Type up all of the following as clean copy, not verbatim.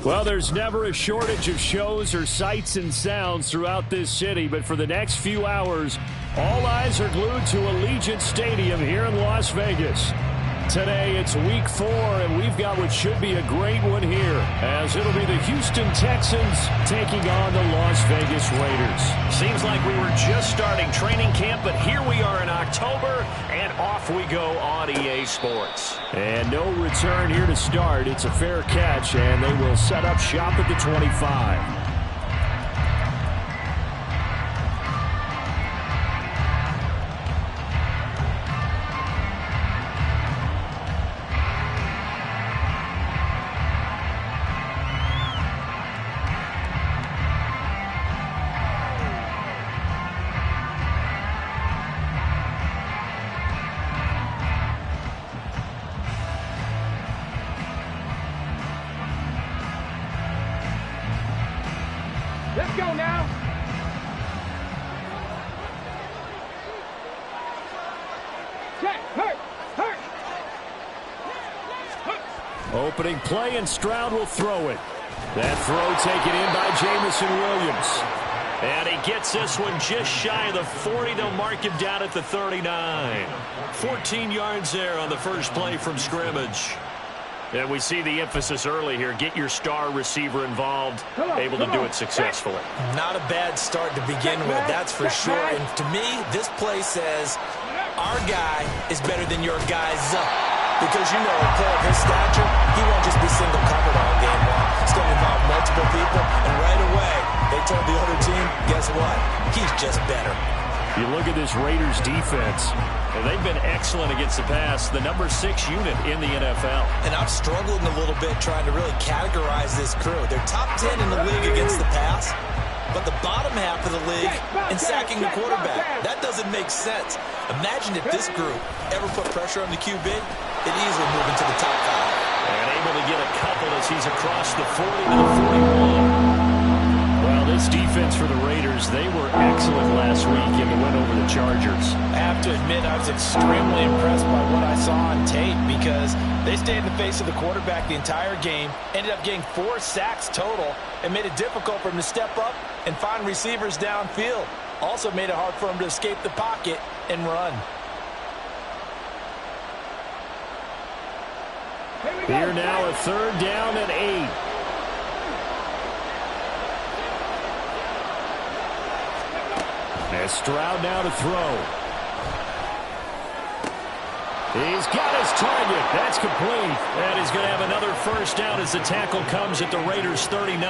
Well, there's never a shortage of shows or sights and sounds throughout this city, but for the next few hours, all eyes are glued to Allegiant Stadium here in Las Vegas. Today, it's week 4, and we've got what should be a great one here, as it'll be the Houston Texans taking on the Las Vegas Raiders. Seems like we were just starting training camp, but here we are in October, and off we go on EA Sports. And no return here to start. It's a fair catch, and they will set up shop at the 25. Let's go now. Check. Hurt. Opening play, and Stroud will throw it. That throw taken in by Jameson Williams. And he gets this one just shy of the 40. They'll mark him down at the 39. 14 yards there on the first play from scrimmage. And we see the emphasis early here. Get your star receiver involved, able to do it successfully. Not a bad start to begin with, that's for sure. And to me, this play says our guy is better than your guy's because, you know, a player of his stature, he won't just be single covered all game long. He's going to involve multiple people, and right away, they told the other team, guess what? He's just better. You look at this Raiders defense. And they've been excellent against the pass, the number 6 unit in the NFL. And I'm struggling a little bit trying to really categorize this crew. They're top 10 in the league against the pass, but the bottom half of the league in sacking the quarterback. That doesn't make sense. Imagine if this group ever put pressure on the QB, they'd easily move into the top 5. And able to get a couple as he's across the 40 to the 41. Well, this defense for the Raiders, they were excellent last week in the win over the Chargers. I have to admit, I was extremely impressed by what I saw on tape because they stayed in the face of the quarterback the entire game, ended up getting 4 sacks total, and made it difficult for him to step up and find receivers downfield. Also made it hard for him to escape the pocket and run. Here now, a 3rd down and 8. As Stroud now to throw. He's got his target. That's complete. And he's going to have another first down as the tackle comes at the Raiders' 39.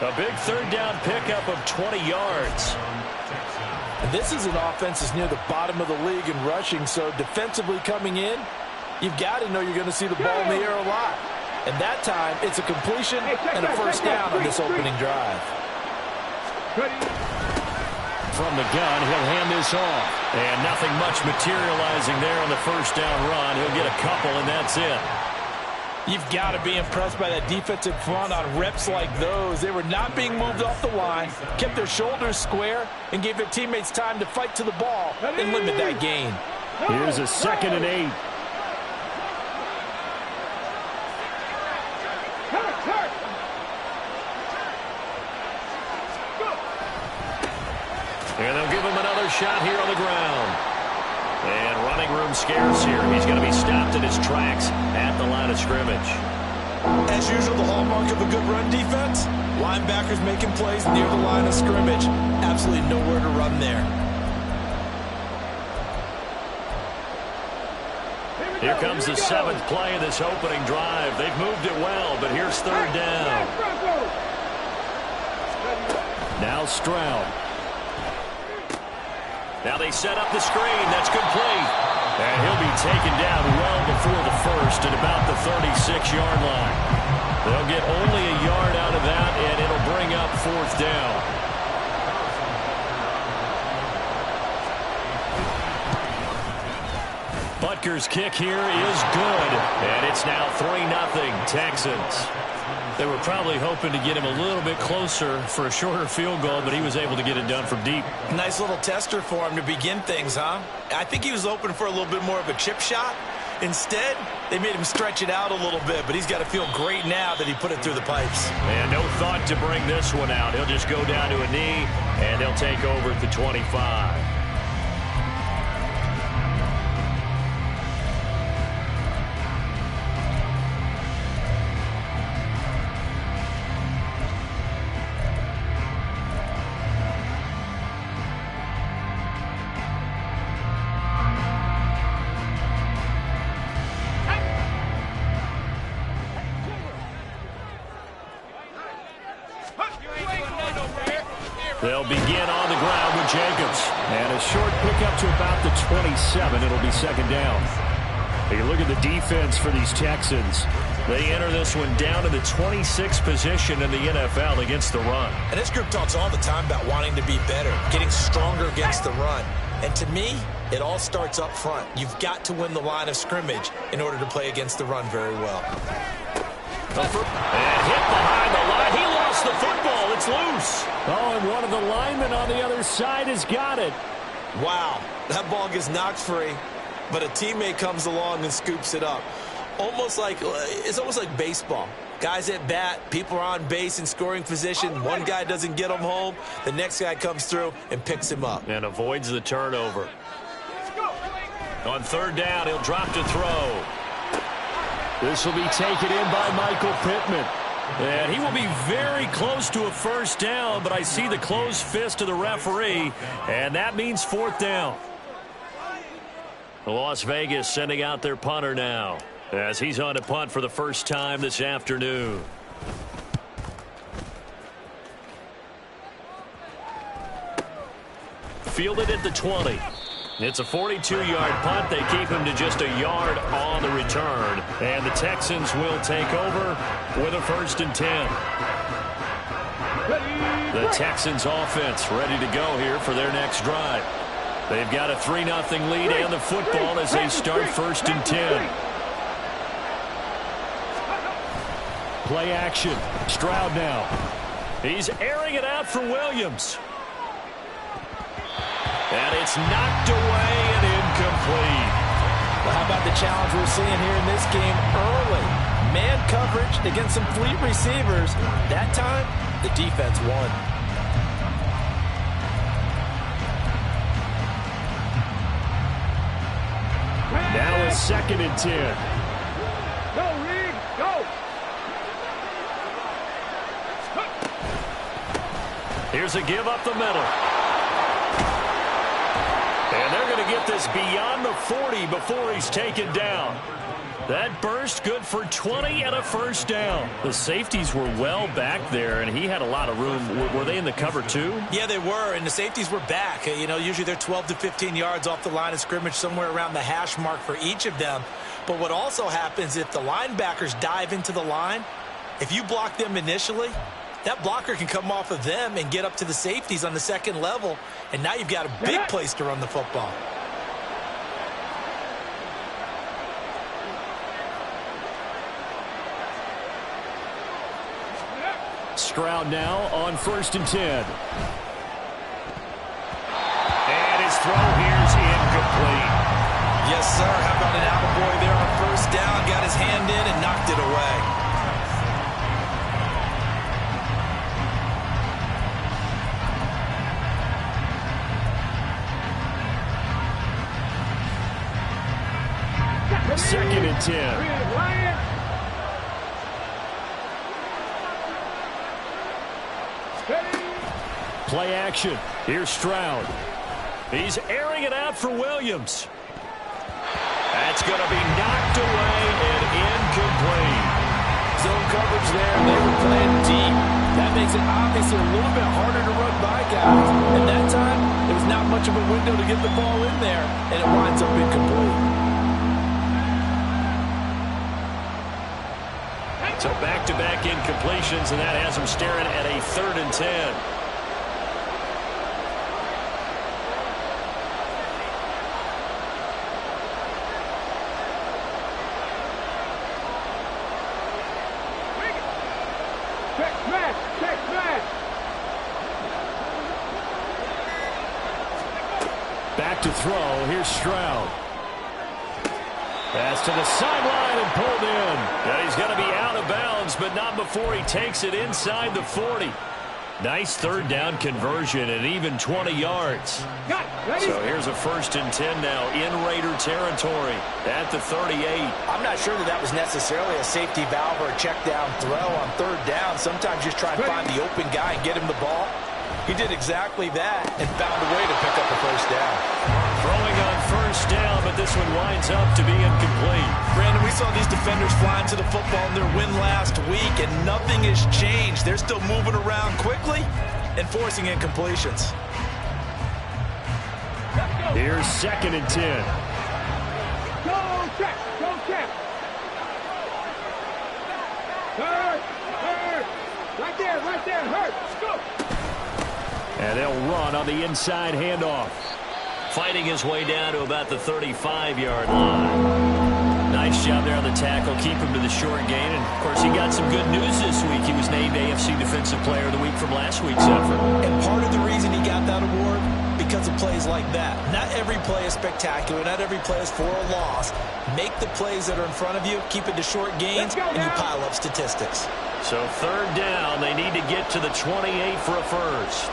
A big 3rd down pickup of 20 yards. This is an offense that's near the bottom of the league in rushing, so defensively coming in, you've got to know you're going to see the ball in the air a lot. And that time, it's a completion and a first down on this opening drive. From the gun, he'll hand this off. And nothing much materializing there on the first down run. He'll get a couple, and that's it. You've got to be impressed by that defensive front on reps like those. They were not being moved off the line, kept their shoulders square, and gave their teammates time to fight to the ball and limit that gain. Here's a 2nd and 8. And they'll give him another shot here on the ground. And running room scarce here. He's going to be stopped in his tracks at the line of scrimmage. As usual, the hallmark of a good run defense, linebackers making plays near the line of scrimmage. Absolutely nowhere to run there. Here comes the 7th play of this opening drive. They've moved it well, but here's 3rd down. Now Stroud. Now they set up the screen. That's complete. And he'll be taken down well before the first at about the 36-yard line. They'll get only a yard out of that, and it'll bring up 4th down. Butker's kick here is good. And it's now 3-0 Texans. They were probably hoping to get him a little bit closer for a shorter field goal, but he was able to get it done from deep. Nice little tester for him to begin things, huh? I think he was hoping for a little bit more of a chip shot. Instead, They made him stretch it out a little bit, but he's got to feel great now that he put it through the pipes. And no thought to bring this one out. He'll just go down to a knee, and they'll take over at the 25. They'll begin on the ground with Jacobs. And a short pickup to about the 27. It'll be second down. You look at the defense for these Texans. They enter this one down to the 26th position in the NFL against the run. And this group talks all the time about wanting to be better, getting stronger against the run. And to me, it all starts up front. You've got to win the line of scrimmage in order to play against the run very well. And hit behind the line. He lost the football. It's loose. Oh, and one of the linemen on the other side has got it. Wow, that ball gets knocked free, but a teammate comes along and scoops it up. It's almost like baseball. Guys at bat, people are on base in scoring position. One guy doesn't get him home. The next guy comes through and picks him up. And avoids the turnover. On third down, he'll drop to throw. This will be taken in by Michael Pittman. And he will be very close to a first down, but I see the closed fist of the referee, and that means fourth down. Las Vegas sending out their punter now, as he's on to punt for the first time this afternoon. Fielded at the 20. It's a 42-yard punt. They keep him to just a yard on the return. And the Texans will take over with a 1st and 10. The Texans offense ready to go here for their next drive. They've got a 3-0 lead and the football as they start 1st and 10. Play action. Stroud now. He's airing it out for Williams. And it's knocked away and incomplete. Well, how about the challenge we're seeing here in this game early? Man coverage against some fleet receivers. That time, the defense won. Now a 2nd and 10. Go, Reed, go. Here's a give up the middle. And they're going to get this beyond the 40 before he's taken down. That burst good for 20 and a first down. The safeties were well back there, and he had a lot of room. Were they in the cover too? Yeah, they were, and the safeties were back. You know, usually they're 12 to 15 yards off the line of scrimmage, somewhere around the hash mark for each of them. But what also happens if the linebackers dive into the line, if you block them initially, that blocker can come off of them and get up to the safeties on the 2nd level, and now you've got a big place to run the football. Stroud now on 1st and 10. And his throw here's incomplete. Yes, sir. How about an attaboy there on 1st down? Got his hand in and knocked it away. Second and 10. Play action. Here's Stroud. He's airing it out for Williams. That's going to be knocked away and incomplete. Zone coverage there. They were playing deep. That makes it obviously a little bit harder to run by guys. And that time, there was not much of a window to get the ball in there, and it winds up incomplete. So back-to-back incompletions, and that has them staring at a 3rd and 10. Check smash. Back to throw. Here's Stroud. Pass to the sideline and pulled in. And he's going to be out of bounds, but not before he takes it inside the 40. Nice third down conversion and even 20 yards. So here's a 1st and 10 now in Raider territory at the 38. I'm not sure that was necessarily a safety valve or a check down throw on 3rd down. Sometimes just try and find the open guy and get him the ball. He did exactly that and found a way to pick up a 1st down. Throwing on 1st down, but this one winds up to be incomplete. Brandon, we saw these defenders flying to the football in their win last week, and nothing has changed. They're still moving around quickly and forcing incompletions. Here's 2nd and 10. Go check. Go check. Hurt. Hurt. Right there. Right there. Hurt. Go. And they'll run on the inside handoff. Fighting his way down to about the 35-yard line. Nice job there on the tackle. Keep him to the short gain. And, of course, he got some good news this week. He was named AFC Defensive Player of the Week from last week's effort. And part of the reason he got that award, because of plays like that. Not every play is spectacular. Not every play is for a loss. Make the plays that are in front of you, keep it to short gains, and you pile up statistics. So 3rd down, they need to get to the 28 for a 1st.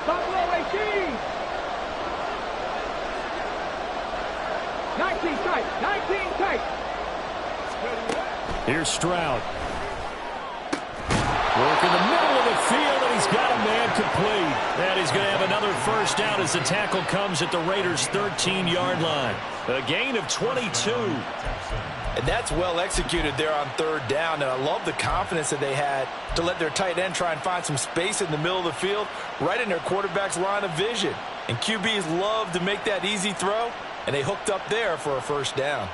Buffalo 18. 19 tight. 19 tight. Here's Stroud. Work in the middle of the field, and he's got a man complete. And he's going to have another 1st down as the tackle comes at the Raiders' 13-yard line. A gain of 22. And that's well executed there on 3rd down. And I love the confidence that they had to let their tight end try and find some space in the middle of the field, right in their quarterback's line of vision. And QBs love to make that easy throw, and they hooked up there for a 1st down.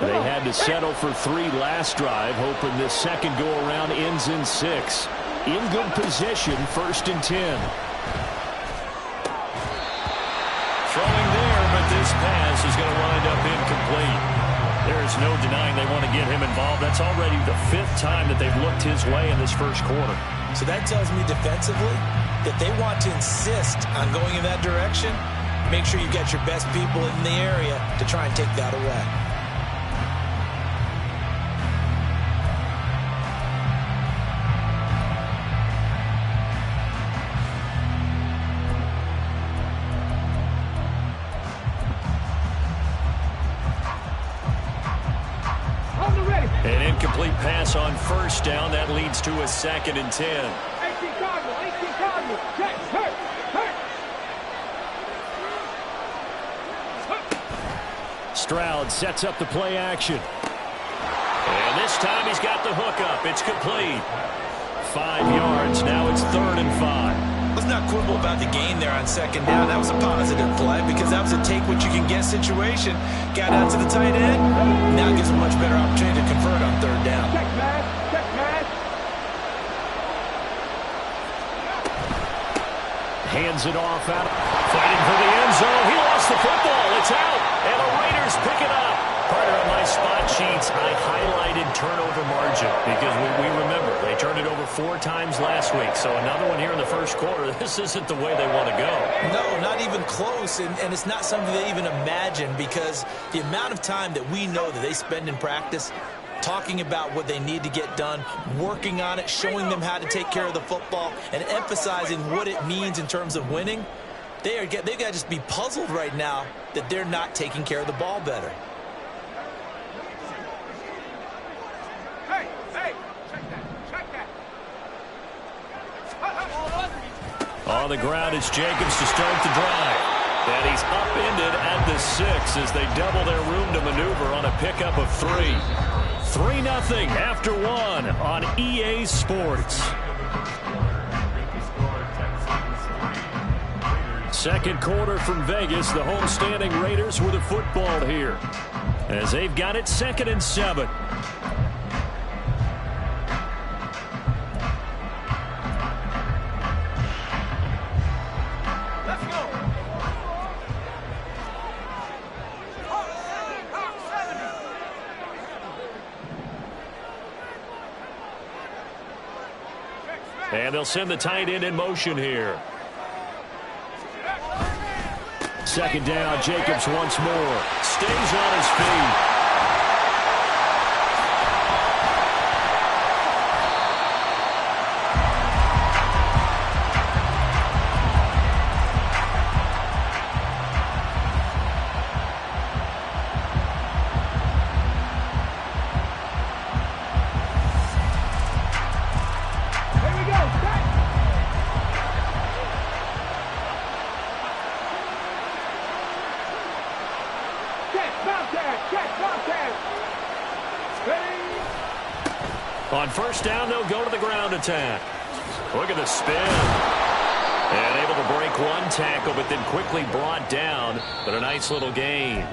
They had to settle for 3 last drive, hoping this second go-around ends in 6. In good position, 1st and 10. Throwing there, but this pass is going to wind up incomplete. There's no denying they want to get him involved. That's already the 5th time that they've looked his way in this 1st quarter. So that tells me defensively that they want to insist on going in that direction. Make sure you get your best people in the area to try and take that away. An incomplete pass on 1st down. That leads to a 2nd and 10. 18 Cardinal. Check. Hurt. Stroud sets up the play action. And this time he's got the hookup. It's complete. 5 yards. Now it's 3rd and 5. Let's not quibble about the gain there on 2nd down. That was a positive play because that was a take-what-you-can-get situation. Got out to the tight end. Now gives a much better opportunity to convert on 3rd down. Check, man. Hands it off out. Fighting for the end zone. He lost the football. It's out. And the Raiders pick it up. Partner, on my spot sheets, I highlighted turnover margin because we remember they turned it over 4 times last week. So another one here in the 1st quarter. This isn't the way they want to go. No, not even close. And it's not something they even imagine because the amount of time that we know that they spend in practice talking about what they need to get done, working on it, showing them how to take care of the football, and emphasizing what it means in terms of winning, they've got to just be puzzled right now that they're not taking care of the ball better. On the ground is Jacobs to start the drive. And he's upended at the 6 as they double their room to maneuver on a pickup of 3. 3-0 after 1 on EA Sports. Second quarter from Vegas. The homestanding Raiders with a football here as they've got it 2nd and 7. And they'll send the tight end in motion here. Second down, Jacobs once more. Stays on his feet. On first down, they'll go to the ground attack. Look at the spin. And able to break one tackle, but then quickly brought down. But a nice little gain.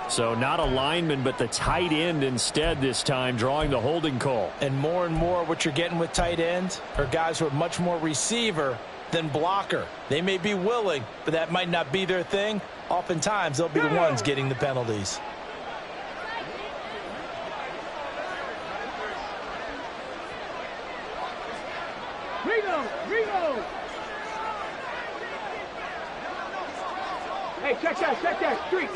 So not a lineman, but the tight end instead this time, drawing the holding call. And more what you're getting with tight ends are guys who are much more receiver than blocker. They may be willing, but that might not be their thing. Oftentimes, they'll be the ones getting the penalties. Reno! Hey, check that street.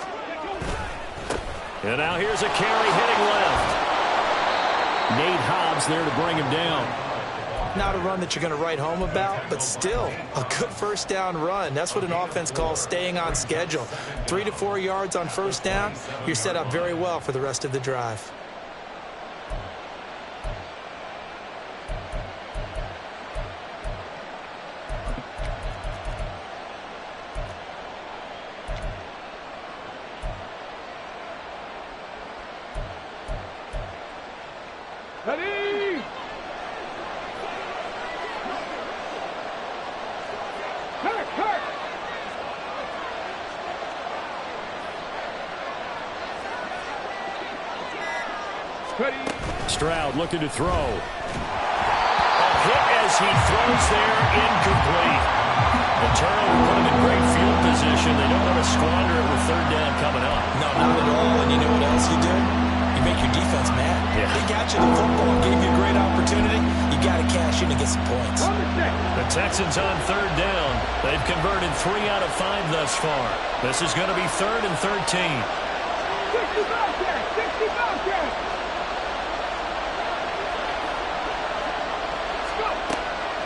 And now here's a carry hitting left. Nate Hobbs there to bring him down. Not a run that you're going to write home about, but still a good first down run. That's what an offense calls staying on schedule. 3 to 4 yards on first down, you're set up very well for the rest of the drive. Ready! Hurt! Ready! Stroud looking to throw. A hit as he throws there, incomplete. The turnover put him in great field position. They don't want to squander it with third down coming up. No, not at all. And you know what else you do? You make your defense mad. Yeah. They got you the football, gave you a great opportunity. You got to cash in and get some points. The Texans on third down. They've converted 3 out of 5 thus far. This is going to be 3rd and 13. 60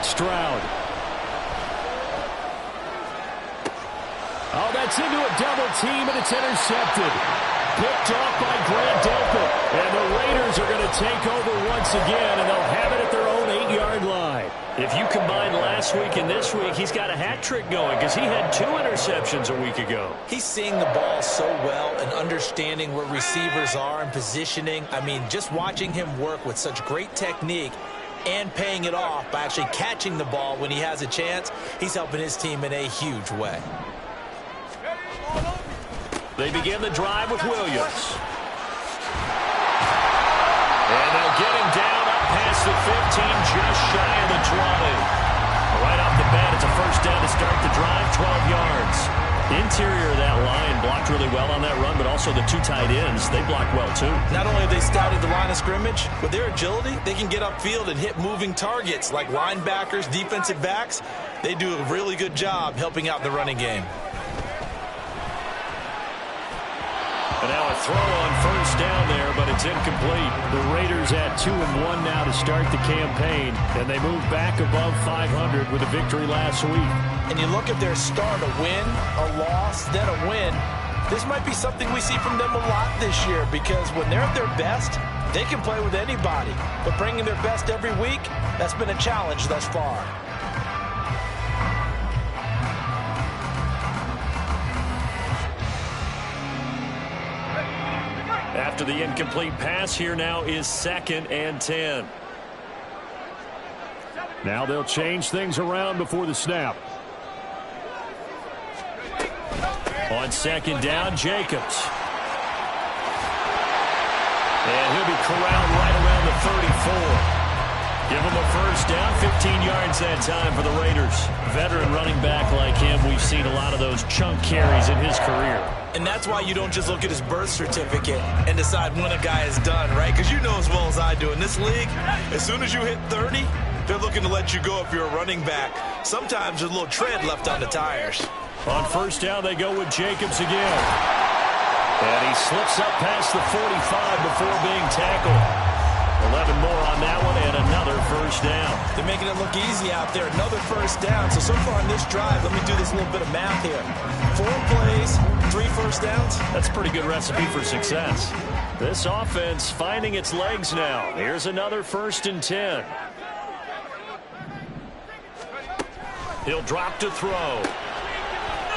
Stroud. Oh, that's into a double team, and it's intercepted. Picked off by Grant Delpit. And the Raiders are going to take over once again, and they'll have it at their own 8-yard line. If you combine last week and this week, he's got a hat trick going because he had 2 interceptions a week ago. He's seeing the ball so well and understanding where receivers are and positioning. I mean, just watching him work with such great technique and paying it off by actually catching the ball when he has a chance, he's helping his team in a huge way. They begin the drive with Williams. And they'll get him down up past the 15, just shy of the 20. Right off the bat, it's a first down to start the drive, 12 yards. Interior of that line blocked really well on that run, but also the 2 tight ends, they blocked well too. Not only have they scouted the line of scrimmage, with their agility, they can get upfield and hit moving targets like linebackers, defensive backs. They do a really good job helping out the running game. And now a throw on first down there, but it's incomplete. The Raiders at 2-1 now to start the campaign, and they move back above 500 with a victory last week. And you look at their start, a win, a loss, then a win. This might be something we see from them a lot this year because when they're at their best, they can play with anybody. But bringing their best every week, that's been a challenge thus far. After the incomplete pass, here now is 2nd and 10. Now they'll change things around before the snap. On 2nd down, Jacobs. And he'll be corralled right around the 34. Give him a first down, 15 yards that time for the Raiders. Veteran running back like him, we've seen a lot of those chunk carries in his career. And that's why you don't just look at his birth certificate and decide when a guy is done, right? Because you know as well as I do, in this league, as soon as you hit 30, They're looking to let you go if you're a running back. Sometimes there's a little tread left on the tires. On first down, they go with Jacobs again. And he slips up past the 45 before being tackled. 11 more on that one and another first down. They're making it look easy out there. Another first down. So far on this drive, let me do this little bit of math here. 4 plays, 3 first downs. That's a pretty good recipe for success. This offense finding its legs now. Here's another 1st and 10. He'll drop to throw.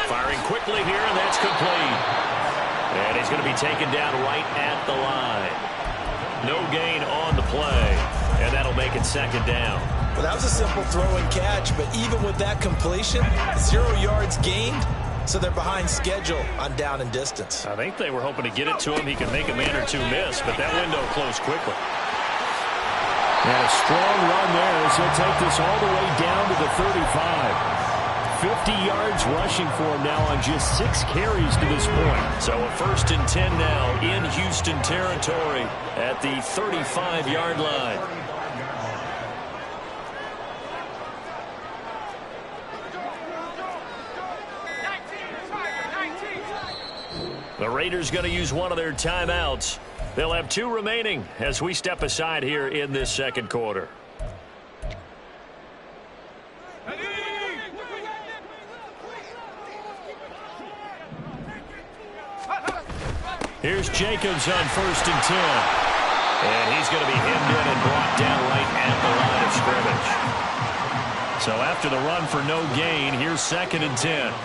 Firing quickly here, and that's complete. And he's going to be taken down right at the line. No gain on the play, and that'll make it 2nd down. Well, that was a simple throw and catch, but even with that completion, 0 yards gained, so they're behind schedule on down and distance. I think they were hoping to get it to him. He could make a man or two miss, but that window closed quickly. And a strong run there as he'll take this all the way down to the 35. 50 yards rushing for him now on just 6 carries to this point. So a 1st and 10 now in Houston territory at the 35-yard line. The Raiders going to use one of their timeouts. They'll have 2 remaining as we step aside here in this 2nd quarter. Here's Jacobs on 1st and 10. And he's going to be hemmed in and brought down right at the line of scrimmage. So after the run for no gain, here's 2nd and 10.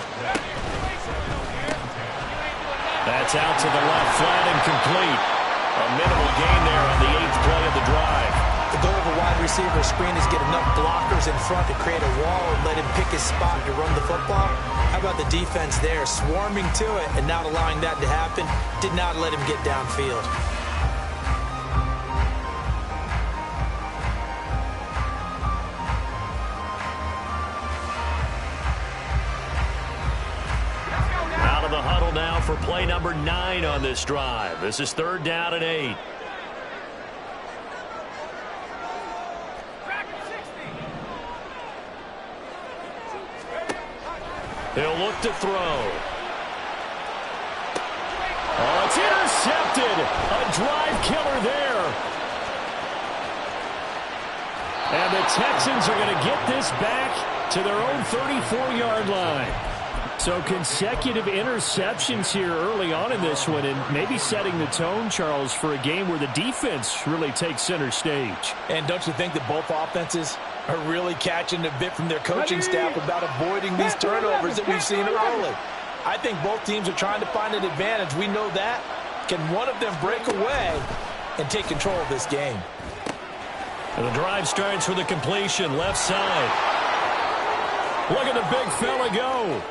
That's out to the left, flat and complete. A minimal gain there on the 8th play of the drive. The goal of a wide receiver screen is get enough blockers in front to create a wall and let him pick his spot to run the football. How about the defense there, swarming to it and not allowing that to happen? Did not let him get downfield. Out of the huddle now for play number 9 on this drive. This is 3rd down and 8. He'll look to throw. Oh, it's intercepted. A drive killer there. And the Texans are going to get this back to their own 34-yard line. So consecutive interceptions here early on in this one, and maybe setting the tone, Charles, for a game where the defense really takes center stage. And don't you think that both offenses are really catching a bit from their coaching staff about avoiding these turnovers that we've seen early? I think both teams are trying to find an advantage. We know that. Can one of them break away and take control of this game? And the drive starts with a completion, left side. Look at the big fella go.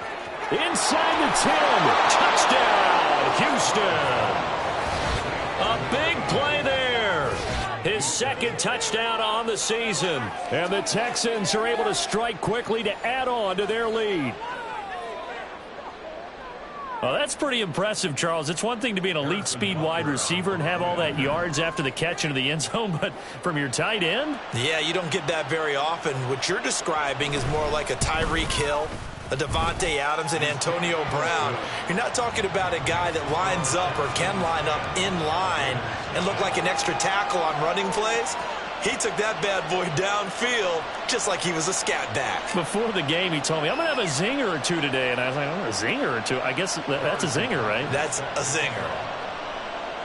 Inside the 10. Touchdown, Houston. A big play there. His 2nd touchdown on the season. And the Texans are able to strike quickly to add on to their lead. Well, that's pretty impressive, Charles. It's one thing to be an elite speed wide receiver and have all that yards after the catch into the end zone, but from your tight end? Yeah, you don't get that very often. What you're describing is more like a Tyreek Hill, a Devontae Adams, and Antonio Brown. You're not talking about a guy that lines up or can line up in line and look like an extra tackle on running plays. He took that bad boy downfield just like he was a scat back. Before the game, he told me, I'm going to have a zinger or two today. And I was like, oh, a zinger or two? I guess that's a zinger, right? That's a zinger.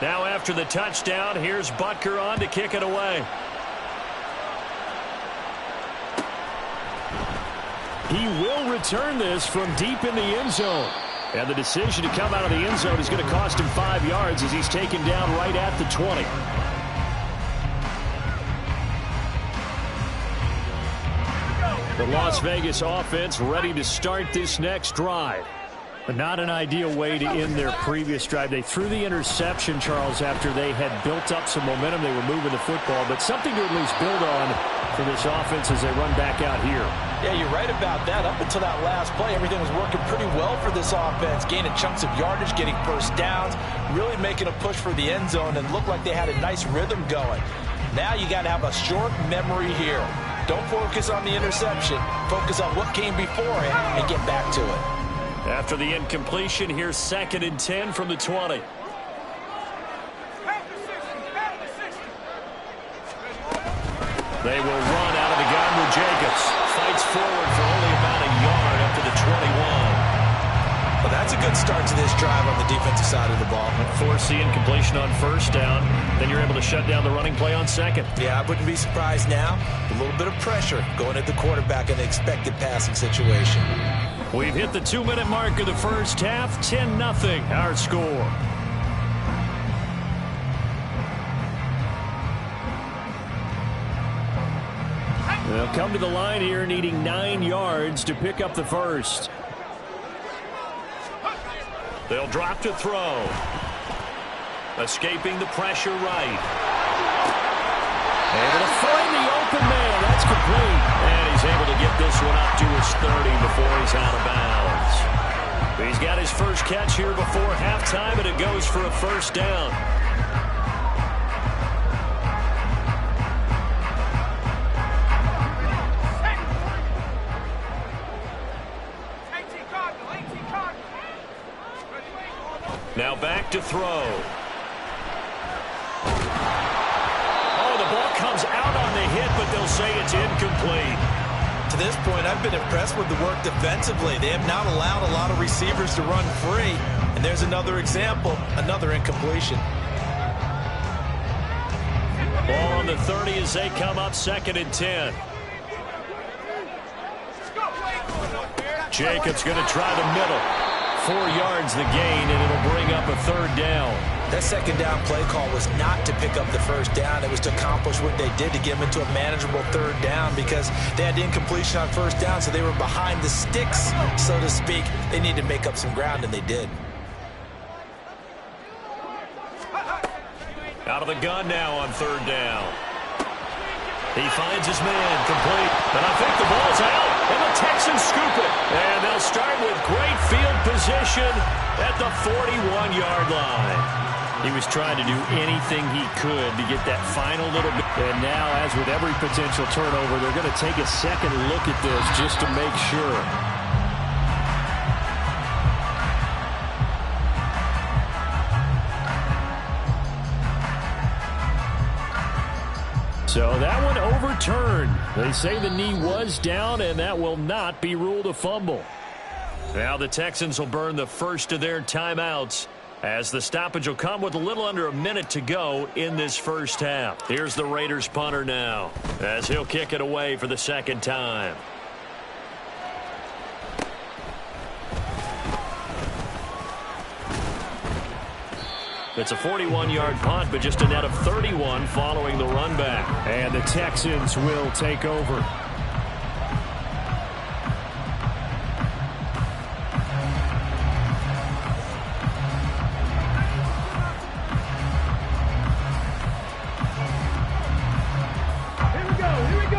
Now after the touchdown, here's Butker on to kick it away. He will return this from deep in the end zone. And the decision to come out of the end zone is going to cost him 5 yards as he's taken down right at the 20. The Las Vegas offense ready to start this next drive. But not an ideal way to end their previous drive. They threw the interception, Charles, after they had built up some momentum. They were moving the football, but something to at least build on for this offense as they run back out here. Yeah, you're right about that. Up until that last play, everything was working pretty well for this offense, gaining chunks of yardage, getting first downs, really making a push for the end zone, and looked like they had a nice rhythm going. Now you got to have a short memory here. Don't focus on the interception. Focus on what came before it and get back to it. After the incompletion, here's 2nd and 10 from the 20. They will run out of the gun with Jacobs. Fights forward for only about a yard up to the 21. Well, that's a good start to this drive on the defensive side of the ball. Force the incompletion on 1st down. Then you're able to shut down the running play on 2nd. Yeah, I wouldn't be surprised now. A little bit of pressure going at the quarterback in the expected passing situation. We've hit the 2-minute mark of the first half. 10-0 our score. They'll come to the line here needing 9 yards to pick up the first. They'll drop to throw. Escaping the pressure right. Able to find the open man. That's complete. And he's able to get this one up to his 30 before he's out of bounds. He's got his first catch here before halftime, and it goes for a first down. Now back to throw. Oh, the ball comes out on the hit, but they'll say it's incomplete. To this point, I've been impressed with the work defensively. They have not allowed a lot of receivers to run free. And there's another example, another incompletion. Ball on the 30 as they come up 2nd and 10. Jacobs going to try the middle. 4 yards the gain, and it'll bring up a 3rd down. That 2nd down play call was not to pick up the 1st down. It was to accomplish what they did to get them into a manageable 3rd down because they had the incompletion on 1st down, so they were behind the sticks, so to speak. They needed to make up some ground, and they did. Out of the gun now on 3rd down. He finds his man complete, and I think the ball's out, and the Texans scoop it. And they'll start with great field position at the 41-yard line. He was trying to do anything he could to get that final little bit. And now, as with every potential turnover, they're going to take a second look at this just to make sure. So that one overturned. They say the knee was down, and that will not be ruled a fumble. Now the Texans will burn the first of their timeouts as the stoppage will come with a little under a minute to go in this first half. Here's the Raiders punter now as he'll kick it away for the 2nd time. It's a 41-yard punt, but just a net of 31 following the run back. And the Texans will take over.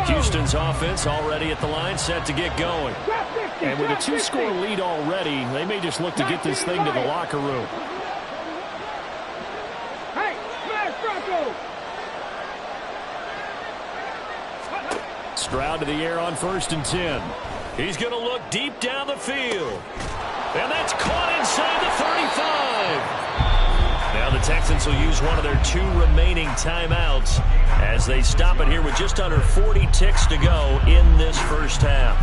Houston's offense already at the line, set to get going. And with a 2-score lead already, they may just look to get this thing to the locker room. Stroud to the air on 1st and 10. He's going to look deep down the field. And that's caught inside the 35. Now the Texans will use one of their 2 remaining timeouts as they stop it here with just under 40 ticks to go in this first half.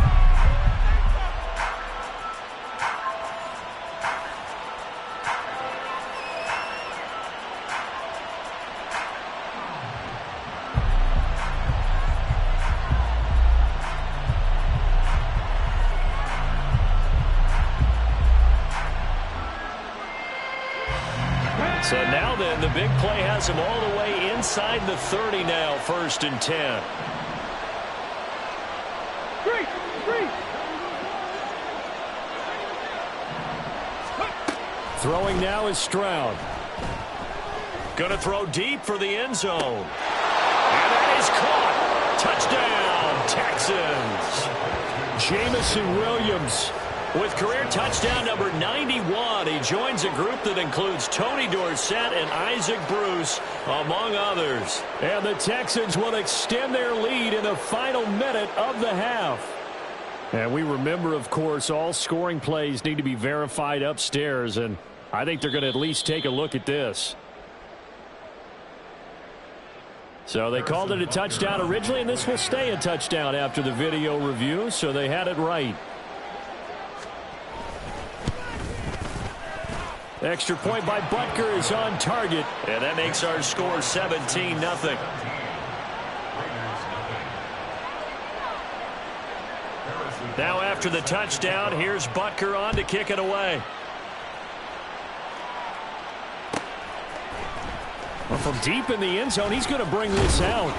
So now then, the big play has him all the way inside the 30 now, 1st and 10. Throwing now is Stroud. Going to throw deep for the end zone. And that is caught. Touchdown, Texans. Jamison Williams with career touchdown number 91. He joins a group that includes Tony Dorsett and Isaac Bruce, among others. And the Texans will extend their lead in the final minute of the half. And we remember, of course, all scoring plays need to be verified upstairs, and I think they're going to at least take a look at this. So they called it a touchdown originally, and this will stay a touchdown after the video review, so they had it right. Extra point by Butker is on target. And that makes our score 17-0. Now after the touchdown, here's Butker on to kick it away. Well, from deep in the end zone, he's going to bring this out.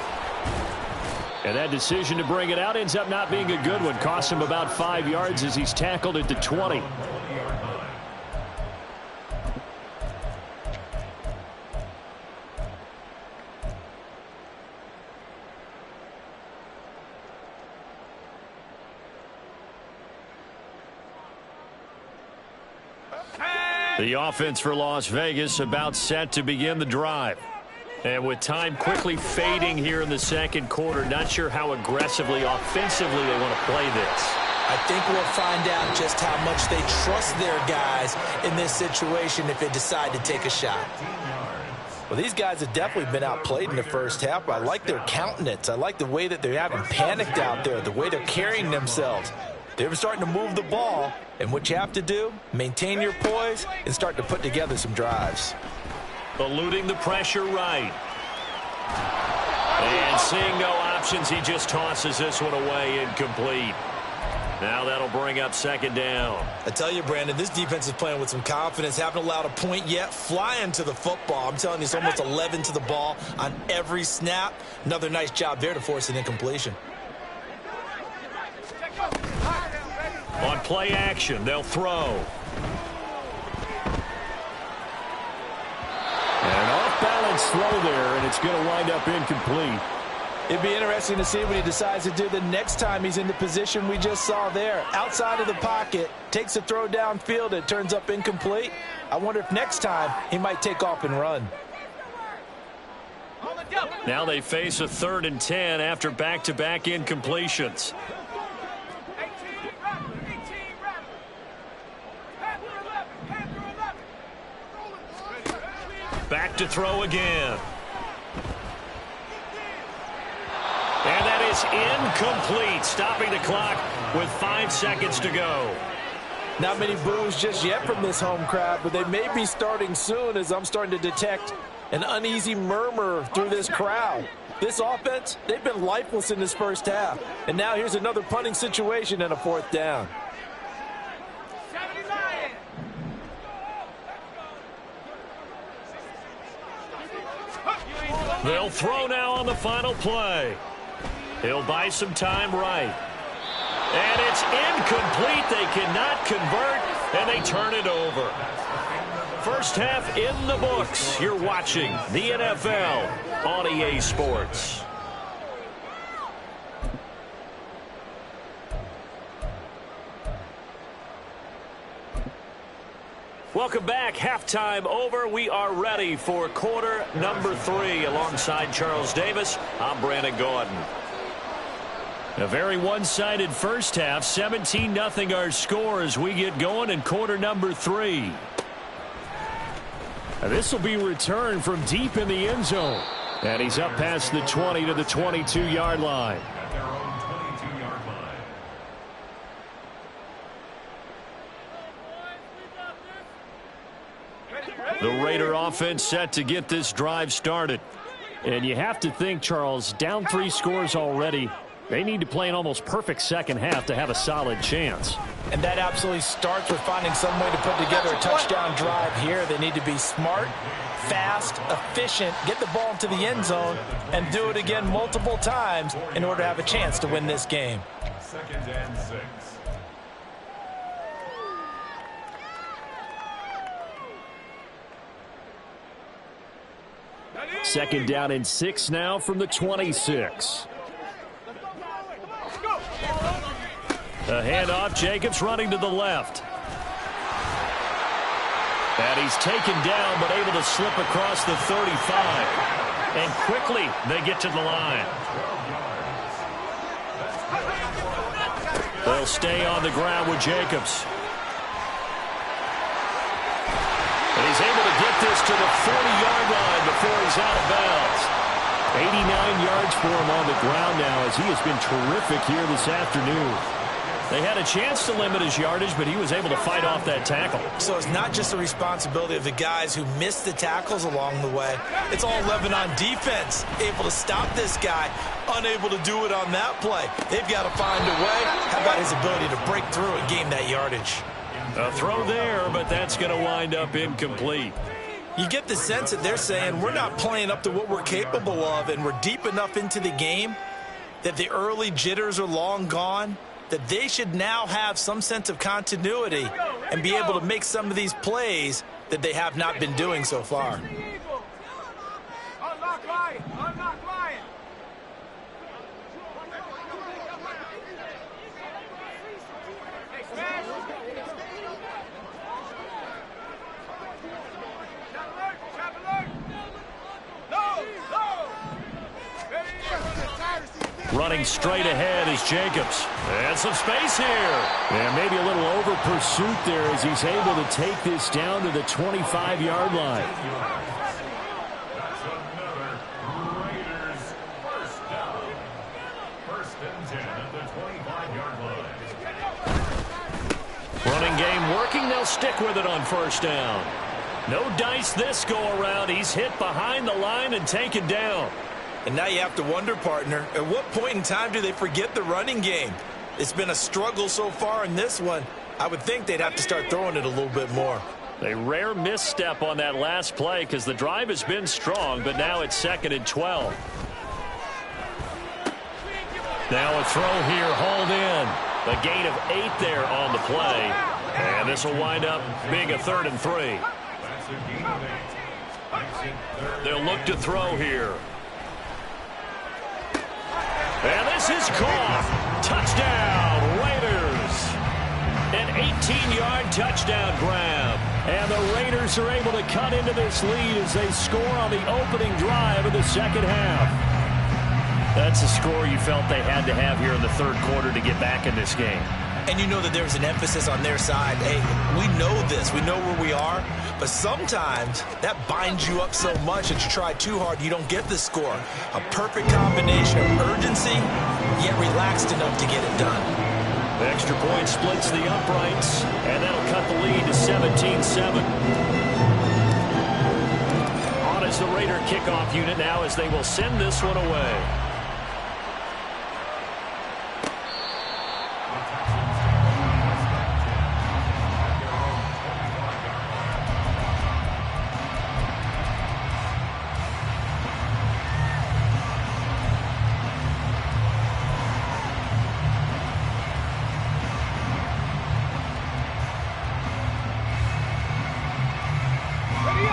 And that decision to bring it out ends up not being a good one. Costs him about 5 yards as he's tackled at the 20. The offense for Las Vegas about set to begin the drive. And with time quickly fading here in the second quarter, not sure how aggressively, offensively they want to play this. I think we'll find out just how much they trust their guys in this situation if they decide to take a shot. Well, these guys have definitely been outplayed in the first half. I like their countenance. I like the way that they haven't panicked out there, the way they're carrying themselves. They're starting to move the ball, and what you have to do, maintain your poise and start to put together some drives. Eluding the pressure right. And seeing no options, he just tosses this one away, incomplete. Now that'll bring up second down. I tell you, Brandon, this defense is playing with some confidence. Haven't allowed a point yet. Flying to the football. I'm telling you, it's almost 11 to the ball on every snap. Another nice job there to force an incompletion. On play action, they'll throw. An off-balance throw there, and it's going to wind up incomplete. It'd be interesting to see what he decides to do the next time he's in the position we just saw there. Outside of the pocket, takes a throw downfield, it turns up incomplete. I wonder if next time he might take off and run. Now they face a 3rd and 10 after back-to-back incompletions. Back to throw again. And that is incomplete, stopping the clock with 5 seconds to go. Not many boos just yet from this home crowd, but they may be starting soon as I'm starting to detect an uneasy murmur through this crowd. This offense, they've been lifeless in this first half. And now here's another punting situation and a 4th down. They'll throw now on the final play. He'll buy some time right. And it's incomplete. They cannot convert, and they turn it over. First half in the books. You're watching the NFL on EA Sports. Welcome back. Halftime over. We are ready for quarter number 3. Alongside Charles Davis, I'm Brandon Gaudin. A very one-sided first half. 17-0 our score as we get going in quarter number 3. This will be returned from deep in the end zone. And he's up past the 20 to the 22-yard line. The Raider offense set to get this drive started. And you have to think, Charles, down 3 scores already. They need to play an almost perfect second half to have a solid chance. And that absolutely starts with finding some way to put together a touchdown drive here. They need to be smart, fast, efficient, get the ball into the end zone, and do it again multiple times in order to have a chance to win this game. 2nd and 6. Second down and 6 now from the 26. A handoff. Jacobs running to the left. And he's taken down, but able to slip across the 35. And quickly, they get to the line. They'll stay on the ground with Jacobs. And he's able to get this to the 40-yard line before he's out of bounds. 89 yards for him on the ground now as he has been terrific here this afternoon. They had a chance to limit his yardage, but he was able to fight off that tackle. So it's not just the responsibility of the guys who missed the tackles along the way. It's all 11 on defense, able to stop this guy, unable to do it on that play. They've got to find a way. How about his ability to break through and gain that yardage? A throw there, but that's going to wind up incomplete. You get the sense that they're saying we're not playing up to what we're capable of, and we're deep enough into the game that the early jitters are long gone, that they should now have some sense of continuity and be able to make some of these plays that they have not been doing so far. Unlock Lion! Unlock Lion! Hey, smash! Trap alert! No! No! Running straight ahead is Jacobs. And some space here. And maybe a little over pursuit there as he's able to take this down to the 25-yard line. Running game working. They'll stick with it on first down. No dice this go-around. He's hit behind the line and taken down. And now you have to wonder, partner, at what point in time do they forget the running game? It's been a struggle so far in this one. I would think they'd have to start throwing it a little bit more. A rare misstep on that last play because the drive has been strong, but now it's 2nd and 12. Now a throw here, hauled in. A gain of 8 there on the play. And this will wind up being a 3rd and 3. They'll look to throw here. And this is caught. Touchdown, Raiders. An 18-yard touchdown grab. And the Raiders are able to cut into this lead as they score on the opening drive of the second half. That's a score you felt they had to have here in the third quarter to get back in this game. And you know that there's an emphasis on their side. Hey, we know this. We know where we are. But sometimes that binds you up so much that you try too hard, you don't get the score. A perfect combination of urgency, yet relaxed enough to get it done. The extra point splits the uprights, and that'll cut the lead to 17-7. On is the Raider kickoff unit now as they will send this one away.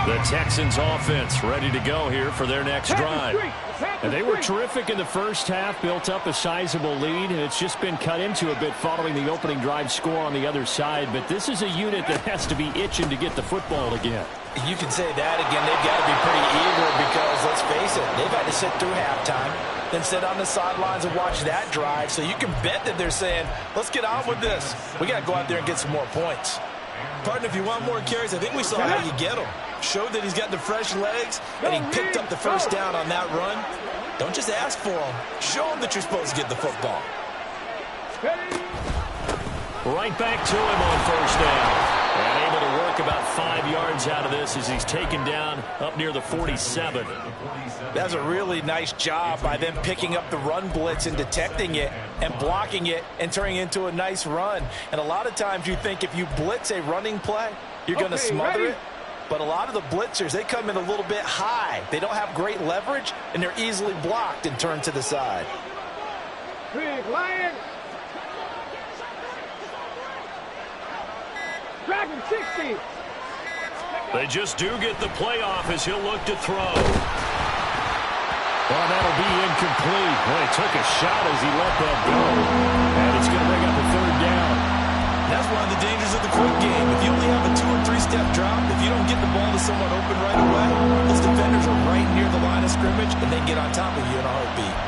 The Texans offense ready to go here for their next drive. And they were terrific in the first half, built up a sizable lead, and it's just been cut into a bit following the opening drive score on the other side. But this is a unit that has to be itching to get the football again. You can say that again. They've got to be pretty eager because, let's face it, they've had to sit through halftime, then sit on the sidelines and watch that drive. So you can bet that they're saying, let's get on with this. We got to go out there and get some more points. Partner, if you want more carries, I think we saw how you get them. Showed that he's got the fresh legs, and he picked up the first down on that run. Don't just ask for him. Show him that you're supposed to get the football. Right back to him on first down. And able to work about 5 yards out of this as he's taken down up near the 47. That's a really nice job by them picking up the run blitz and detecting it and blocking it and turning it into a nice run. And a lot of times you think if you blitz a running play, you're going to smother it. But a lot of the blitzers, they come in a little bit high. They don't have great leverage, and they're easily blocked and turned to the side. Big Lion! Dragon 60! They just do get the playoff as he'll look to throw. Well, that'll be incomplete. Boy, he took a shot as he let that go. And it's going to bring up a third down. That's one of the dangers of the quick game. If you only have a 2- or 3-step drop, if you don't coverage, and they get on top of you in a heartbeat.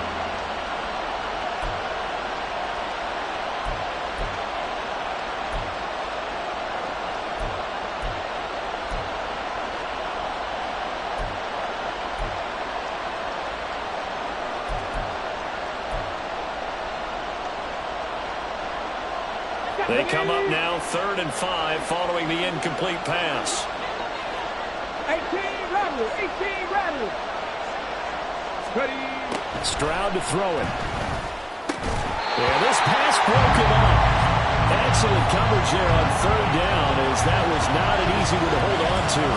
They come up now 3rd and 5 following the incomplete pass. 18 rattle, 18 rattle. Ready. Stroud to throw it. And this pass broken up. Excellent coverage there on 3rd down, as that was not an easy one to hold on to.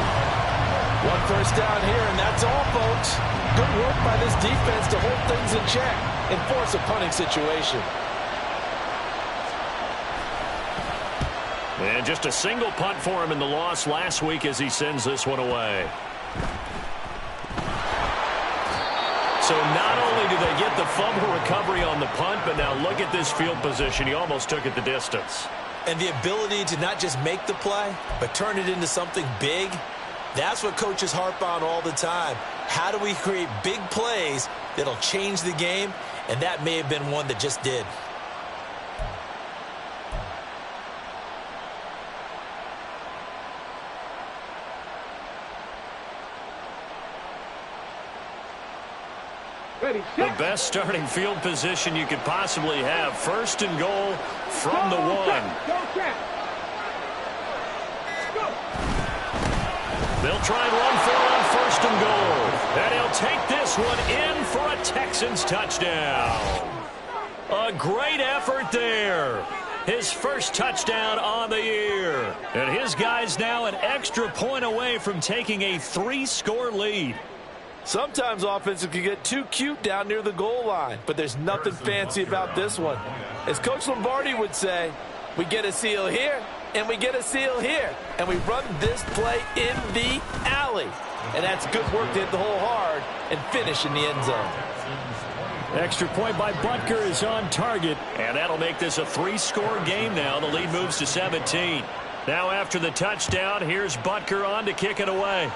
1 first down here, and that's all, folks. Good work by this defense to hold things in check and force a punting situation. And just a single punt for him in the loss last week as he sends this one away. So not only do they get the fumble recovery on the punt, but now look at this field position. He almost took it the distance. And the ability to not just make the play, but turn it into something big, that's what coaches harp on all the time. How do we create big plays that'll change the game? And that may have been one that just did. The best starting field position you could possibly have. 1st and goal from the 1. They'll try and run for it on 1st and goal. And he'll take this one in for a Texans touchdown. A great effort there. His first touchdown on the year. And his guys now an extra point away from taking a 3-score lead. Sometimes offenses can get too cute down near the goal line, but there's nothing fancy about this one. As Coach Lombardi would say, we get a seal here, and we get a seal here, and we run this play in the alley. And that's good work to hit the hole hard and finish in the end zone. Extra point by Butker is on target. And that'll make this a 3-score game now. The lead moves to 17. Now after the touchdown, here's Butker on to kick it away.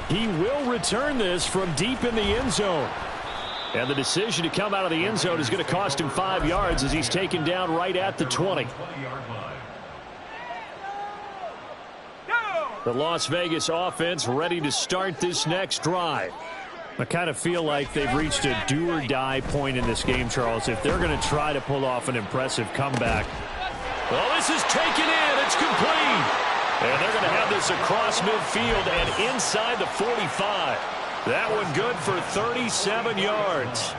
He will return this from deep in the end zone. And the decision to come out of the end zone is going to cost him 5 yards as he's taken down right at the 20. The Las Vegas offense ready to start this next drive. I kind of feel like they've reached a do-or-die point in this game, Charles, if they're going to try to pull off an impressive comeback. Well, this is taken in. It's complete. And they're going to have this across midfield and inside the 45. That one good for 37 yards.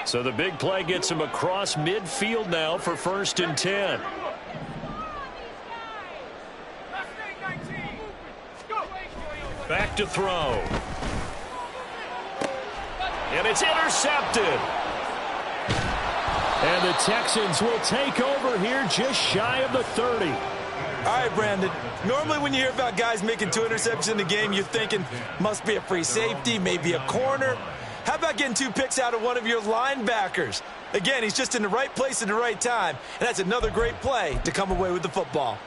So the big play gets him across midfield now for 1st and 10. Back to throw. And it's intercepted. And the Texans will take over here just shy of the 30. All right, Brandon. Normally when you hear about guys making 2 interceptions in the game, you're thinking must be a free safety, maybe a corner. How about getting 2 picks out of one of your linebackers? Again, he's just in the right place at the right time, and that's another great play to come away with the football.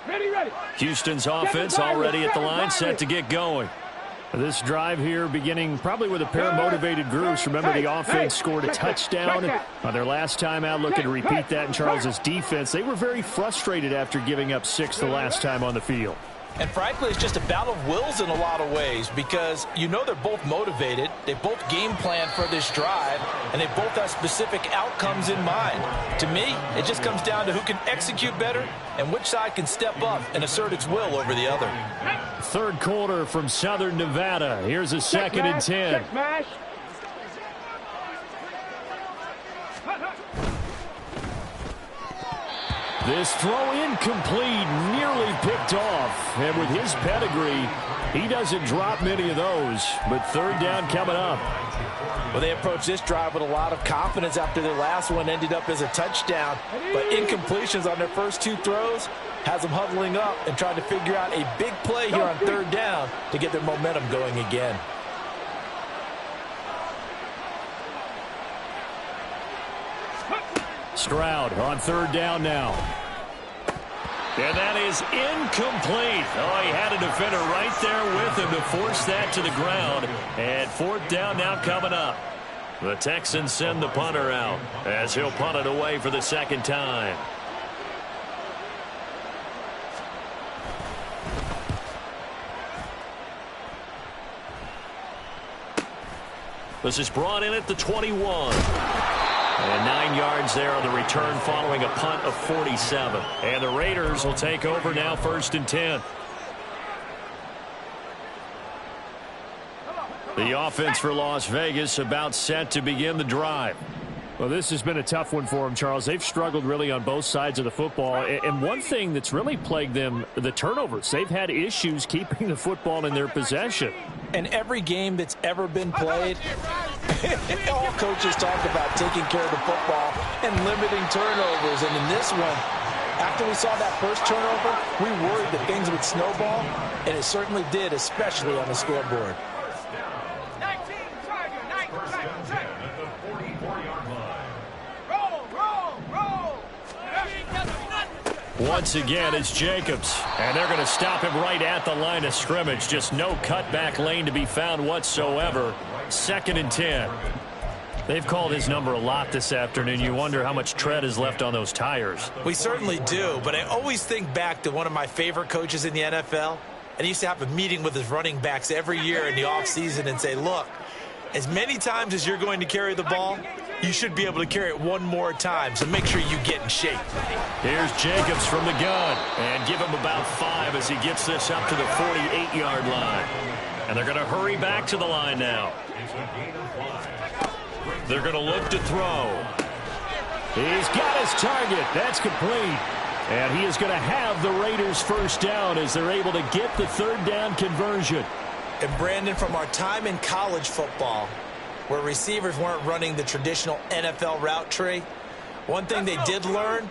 Ready, ready. Houston's offense already at the line, set to get going. This drive here beginning probably with a pair of motivated groups. Remember, the offense scored a touchdown on their last time out. Looking to repeat that in Charles's defense. They were very frustrated after giving up 6 the last time on the field. And frankly, it's just a battle of wills in a lot of ways because you know they're both motivated. They both game plan for this drive, and they both have specific outcomes in mind. To me, it just comes down to who can execute better and which side can step up and assert its will over the other. 3rd quarter from Southern Nevada. Here's a 2nd and 10. This throw incomplete, nearly picked off. And with his pedigree, he doesn't drop many of those. But 3rd down coming up. Well, they approached this drive with a lot of confidence after their last one ended up as a touchdown. But incompletions on their first 2 throws has them huddling up and trying to figure out a big play here on 3rd down to get their momentum going again. Stroud on 3rd down now. And that is incomplete. Oh, he had a defender right there with him to force that to the ground. And fourth down now coming up. The Texans send the punter out as he'll punt it away for the second time. This is brought in at the 21. And 9 yards there on the return following a punt of 47. And the Raiders will take over now, 1st and 10. The offense for Las Vegas about set to begin the drive. Well, this has been a tough one for them, Charles. They've struggled really on both sides of the football. And one thing that's really plagued them, the turnovers. They've had issues keeping the football in their possession. And every game that's ever been played, all coaches talk about taking care of the football and limiting turnovers. And in this one, after we saw that first turnover, we worried that things would snowball, and it certainly did, especially on the scoreboard. Once again, it's Jacobs. And they're going to stop him right at the line of scrimmage. Just no cutback lane to be found whatsoever. 2nd and 10. They've called his number a lot this afternoon. You wonder how much tread is left on those tires. We certainly do, but I always think back to one of my favorite coaches in the NFL. And he used to have a meeting with his running backs every year in the offseason and say, look, as many times as you're going to carry the ball, you should be able to carry it one more time, so make sure you get in shape. Here's Jacobs from the gun, and give him about 5 as he gets this up to the 48-yard line. And they're going to hurry back to the line now. They're going to look to throw. He's got his target. That's complete. And he is going to have the Raiders first down as they're able to get the 3rd down conversion. And Brandon, from our time in college football, where receivers weren't running the traditional NFL route tree, one thing they did learn,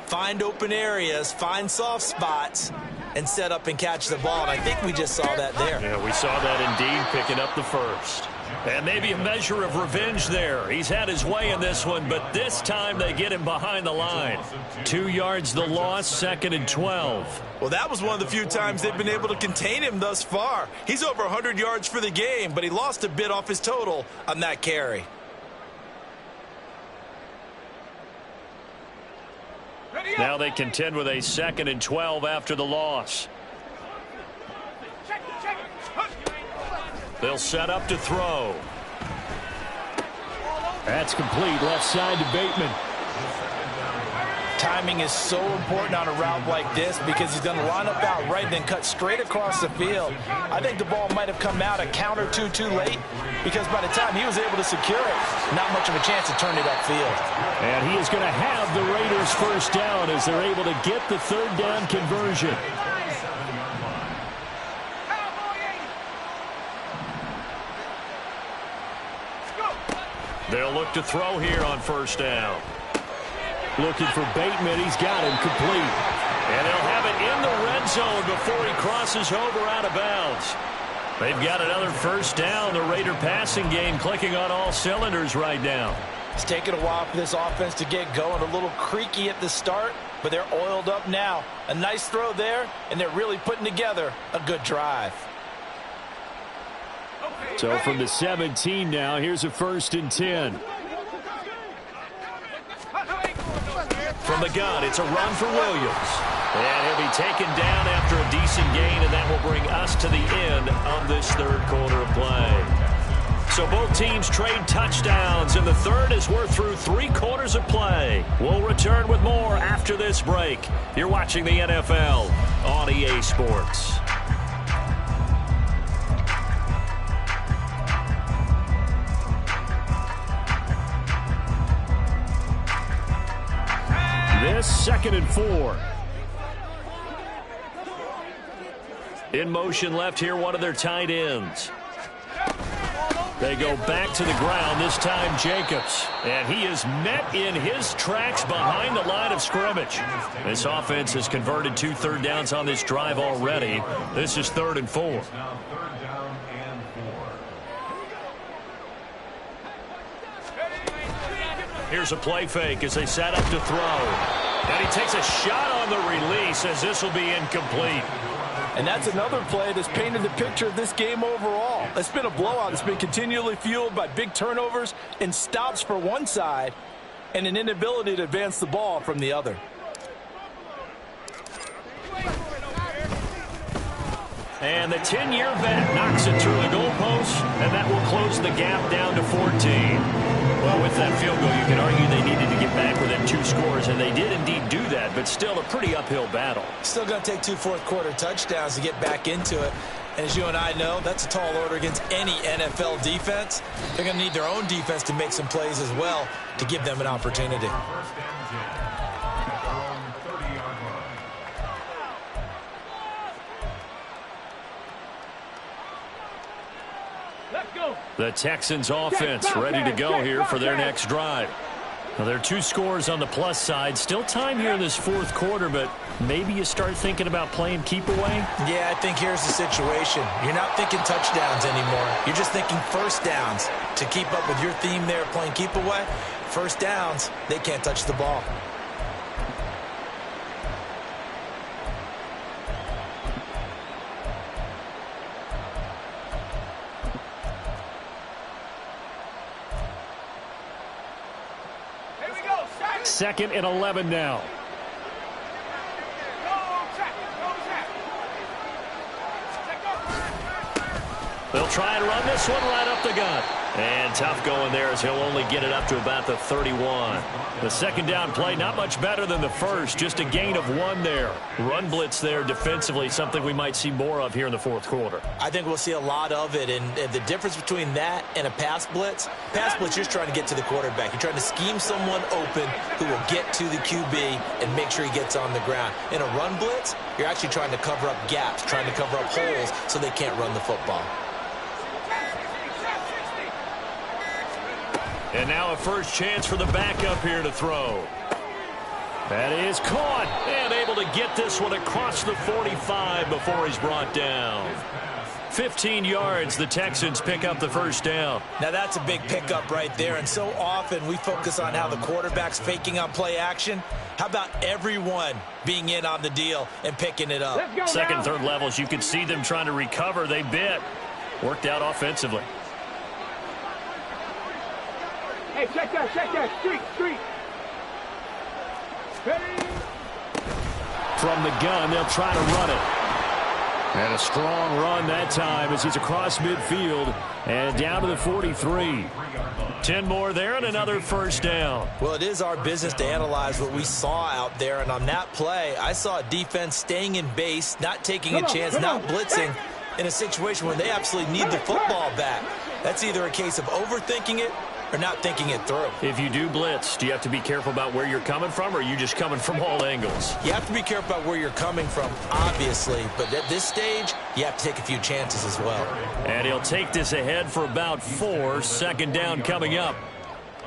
find open areas, find soft spots, and set up and catch the ball. And I think we just saw that there. Yeah, we saw that indeed, picking up the first. And maybe a measure of revenge there. He's had his way in this one, but this time they get him behind the line. 2 yards the loss, 2nd and 12. Well, that was one of the few times they've been able to contain him thus far. He's over 100 yards for the game, but he lost a bit off his total on that carry. Now they contend with a 2nd and 12 after the loss. They'll set up to throw. That's complete, left side to Bateman. Timing is so important on a route like this because he's going to line up out right and then cut straight across the field. I think the ball might have come out a count or two too late because by the time he was able to secure it, not much of a chance to turn it upfield. And he is going to have the Raiders first down as they're able to get the 3rd down conversion. They'll look to throw here on 1st down. Looking for Bateman. He's got him complete. And they'll have it in the red zone before he crosses over out of bounds. They've got another 1st down. The Raider passing game clicking on all cylinders right now. It's taken a while for this offense to get going. A little creaky at the start, but they're oiled up now. A nice throw there, and they're really putting together a good drive. So from the 17 now, here's a 1st and 10. From the gun, it's a run for Williams. And he'll be taken down after a decent gain, and that will bring us to the end of this 3rd quarter of play. So both teams trade touchdowns in the 3rd as we're through 3 quarters of play. We'll return with more after this break. You're watching the NFL on EA Sports. This 2nd and 4. In motion left here, one of their tight ends. They go back to the ground, this time Jacobs. And he is met in his tracks behind the line of scrimmage. This offense has converted 2 3rd downs on this drive already. This is 3rd and 4. Here's a play fake as they set up to throw. And he takes a shot on the release as this will be incomplete. And that's another play that's painted the picture of this game overall. It's been a blowout. It's been continually fueled by big turnovers and stops for one side and an inability to advance the ball from the other. And the 10-year vet knocks it through the goalpost, and that will close the gap down to 14. Well, with that field goal, you can argue they needed to get back within 2 scores, and they did indeed do that, but still a pretty uphill battle. Still going to take 2 fourth-quarter touchdowns to get back into it. And as you and I know, that's a tall order against any NFL defense. They're going to need their own defense to make some plays as well to give them an opportunity. The Texans offense ready to go here for their next drive. Now, there are 2 scores on the plus side. Still time here in this 4th quarter, but maybe you start thinking about playing keep away? Yeah, I think here's the situation. You're not thinking touchdowns anymore. You're just thinking first downs. To keep up with your theme there, playing keep away, first downs, they can't touch the ball. Second and 11 now. They'll try and run this one right up the gut. And tough going there as he'll only get it up to about the 31. The second down play not much better than the first. Just a gain of 1 there. Run blitz there defensively, something we might see more of here in the 4th quarter. I think we'll see a lot of it. And the difference between that and a pass blitz, you're just trying to get to the quarterback. You're trying to scheme someone open who will get to the QB and make sure he gets on the ground. In a run blitz, you're actually trying to cover up gaps, trying to cover up holes so they can't run the football. And now a first chance for the backup here to throw. That is caught. And able to get this one across the 45 before he's brought down. 15 yards, the Texans pick up the first down. Now that's a big pickup right there, and so often we focus on how the quarterback's faking on play action. How about everyone being in on the deal and picking it up? Second, third levels, you can see them trying to recover. They bit. Worked out offensively. Hey, check that, street. Ready? From the gun, they'll try to run it. And a strong run that time as he's across midfield and down to the 43. 10 more there and another first down. Well, it is our business to analyze what we saw out there, and on that play, I saw a defense staying in base, not taking a chance, not blitzing in a situation where they absolutely need the football back. That's either a case of overthinking it or not thinking it through. If you do blitz, do you have to be careful about where you're coming from, or are you just coming from all angles? You have to be careful about where you're coming from, obviously, but at this stage, you have to take a few chances as well. And he'll take this ahead for about 4. Second down coming up.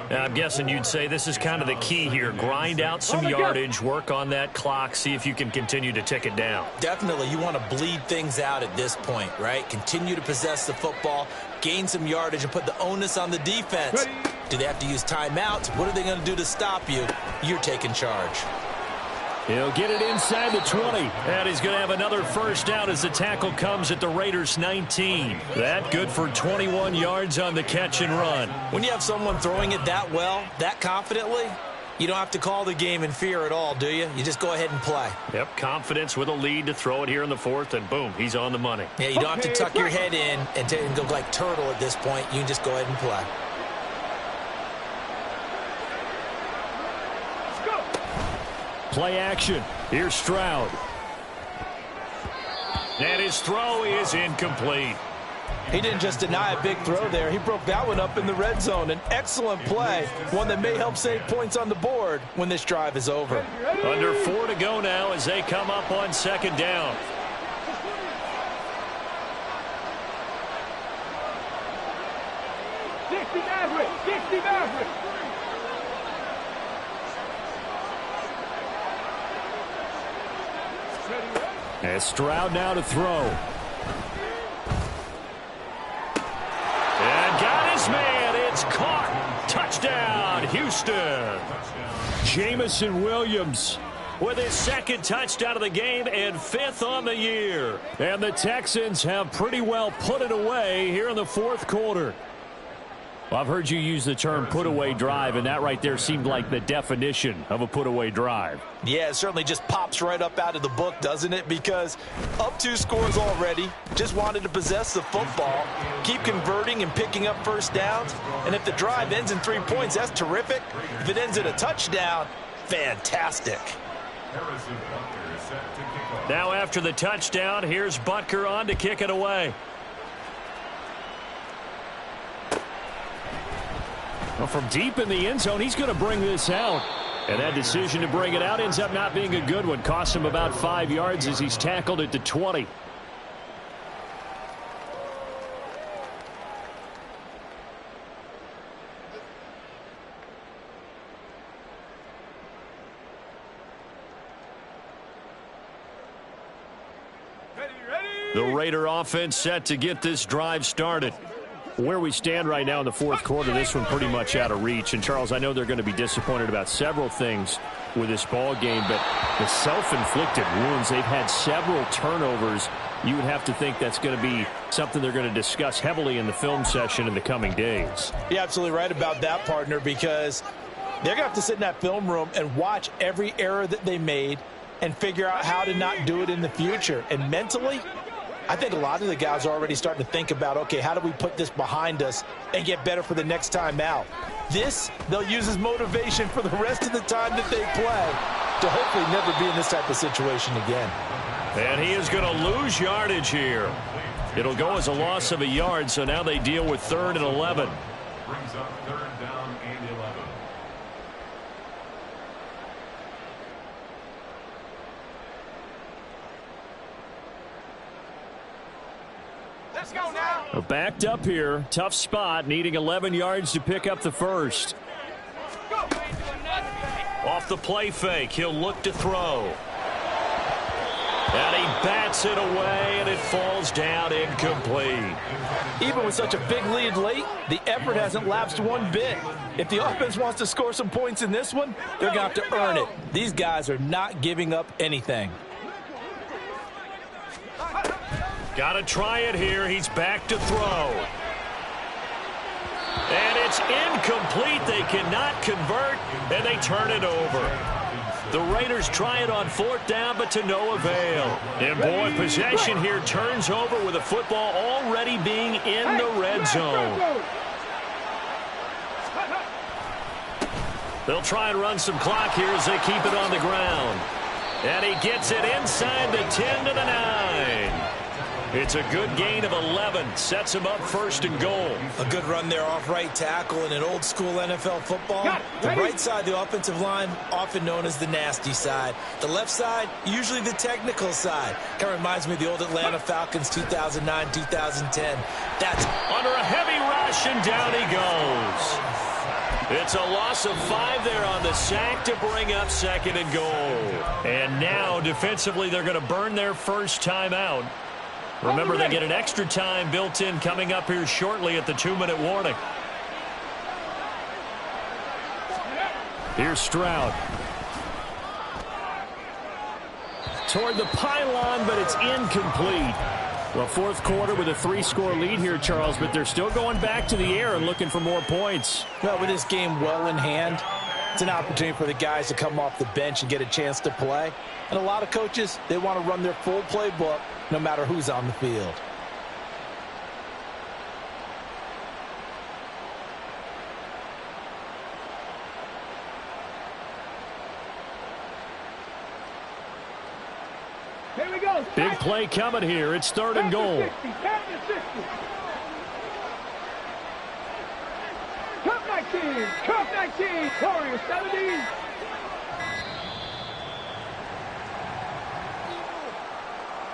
Now, I'm guessing you'd say this is kind of the key here. Grind out some yardage, work on that clock, see if you can continue to tick it down. Definitely. You want to bleed things out at this point, right? Continue to possess the football, gain some yardage, and put the onus on the defense. Do they have to use timeouts? What are they going to do to stop you? You're taking charge. He'll get it inside the 20. And he's going to have another first down as the tackle comes at the Raiders' 19. That good for 21 yards on the catch and run. When you have someone throwing it that well, that confidently, you don't have to call the game in fear at all, do you? You just go ahead and play. Yep, confidence with a lead to throw it here in the 4th, and boom, he's on the money. Yeah, you don't have to tuck your head in and go like turtle at this point. You can just go ahead and play. Play action. Here's Stroud. And his throw is incomplete. He didn't just deny a big throw there. He broke that one up in the red zone. An excellent play, one that may help save points on the board when this drive is over. Under 4 to go now as they come up on second down. And Stroud now to throw. And got his man. It's caught. Touchdown. touchdown, Houston. Jameson Williams With his second touchdown of the game and 5th on the year. And the Texans have pretty well put it away here in the fourth quarter. Well, I've heard you use the term put-away drive, and that right there seemed like the definition of a put-away drive. Yeah, it certainly just pops right up out of the book, doesn't it? Because up 2 scores already, just wanted to possess the football, keep converting and picking up first downs. And if the drive ends in 3 points, that's terrific. If it ends in a touchdown, fantastic. Now after the touchdown, here's Butker on to kick it away. Well, from deep in the end zone, he's going to bring this out. And that decision to bring it out ends up not being a good one. Cost him about 5 yards as he's tackled at the 20. The Raider offense set to get this drive started. Where we stand right now in the fourth quarter, this one pretty much out of reach. And, Charles, I know they're going to be disappointed about several things with this ball game, but the self-inflicted wounds, they've had several turnovers. You would have to think that's going to be something they're going to discuss heavily in the film session in the coming days. You're absolutely right about that, partner, because they're going to have to sit in that film room and watch every error that they made and figure out how to not do it in the future. And mentally, I think a lot of the guys are already starting to think about, okay, how do we put this behind us and get better for the next time out? This, they'll use as motivation for the rest of the time that they play to hopefully never be in this type of situation again. And he is going to lose yardage here. It'll go as a loss of a yard, so now they deal with 3rd and 11. Brings up 3rd down and 11. Let's go now. Backed up here. Tough spot. Needing 11 yards to pick up the first. Off the play fake, he'll look to throw. And he bats it away, and it falls down incomplete. Even with such a big lead late, the effort hasn't lapsed one bit. If the offense wants to score some points in this one, they're going to have to earn it. These guys are not giving up anything. Got to try it here. He's back to throw. And it's incomplete. They cannot convert, and they turn it over. The Raiders try it on 4th down, but to no avail. And, boy, possession here turns over with the football already being in the red zone. They'll try and run some clock here as they keep it on the ground. And he gets it inside the 10 to the 9. It's a good gain of 11. Sets him up 1st and goal. A good run there off right tackle. In an old-school NFL football, the right side, the offensive line, often known as the nasty side. The left side, usually the technical side. Kind of reminds me of the old Atlanta Falcons 2009, 2010. That's under a heavy rush, and down he goes. It's a loss of 5 there on the sack to bring up 2nd and goal. And now, defensively, they're going to burn their first timeout. Remember, they get an extra time built in coming up here shortly at the 2-minute warning. Here's Stroud. Toward the pylon, but it's incomplete. Well, fourth quarter with a 3-score lead here, Charles, but they're still going back to the air and looking for more points. Well, with this game well in hand, it's an opportunity for the guys to come off the bench and get a chance to play. And a lot of coaches, they want to run their full playbook no matter who's on the field. Here we go. Big play coming here. It's 3rd and goal. 60, 60. Cup 19, Cup 19, Warriors 70.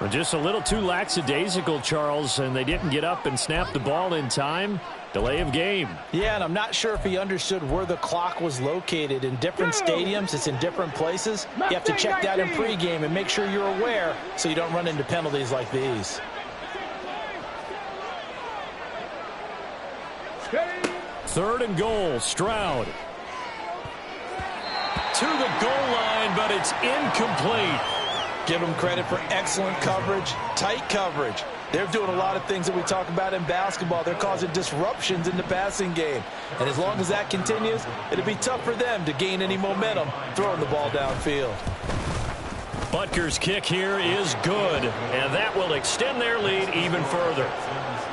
Well, just a little too lackadaisical, Charles, and they didn't get up and snap the ball in time. Delay of game. Yeah, and I'm not sure if he understood where the clock was located. In different stadiums, it's in different places. You have to check that in pregame and make sure you're aware so you don't run into penalties like these. Third and goal, Stroud. to the goal line, but it's incomplete. Give them credit for excellent coverage, tight coverage. They're doing a lot of things that we talk about in basketball. They're causing disruptions in the passing game. And as long as that continues, it'll be tough for them to gain any momentum throwing the ball downfield. Butker's kick here is good, and that will extend their lead even further.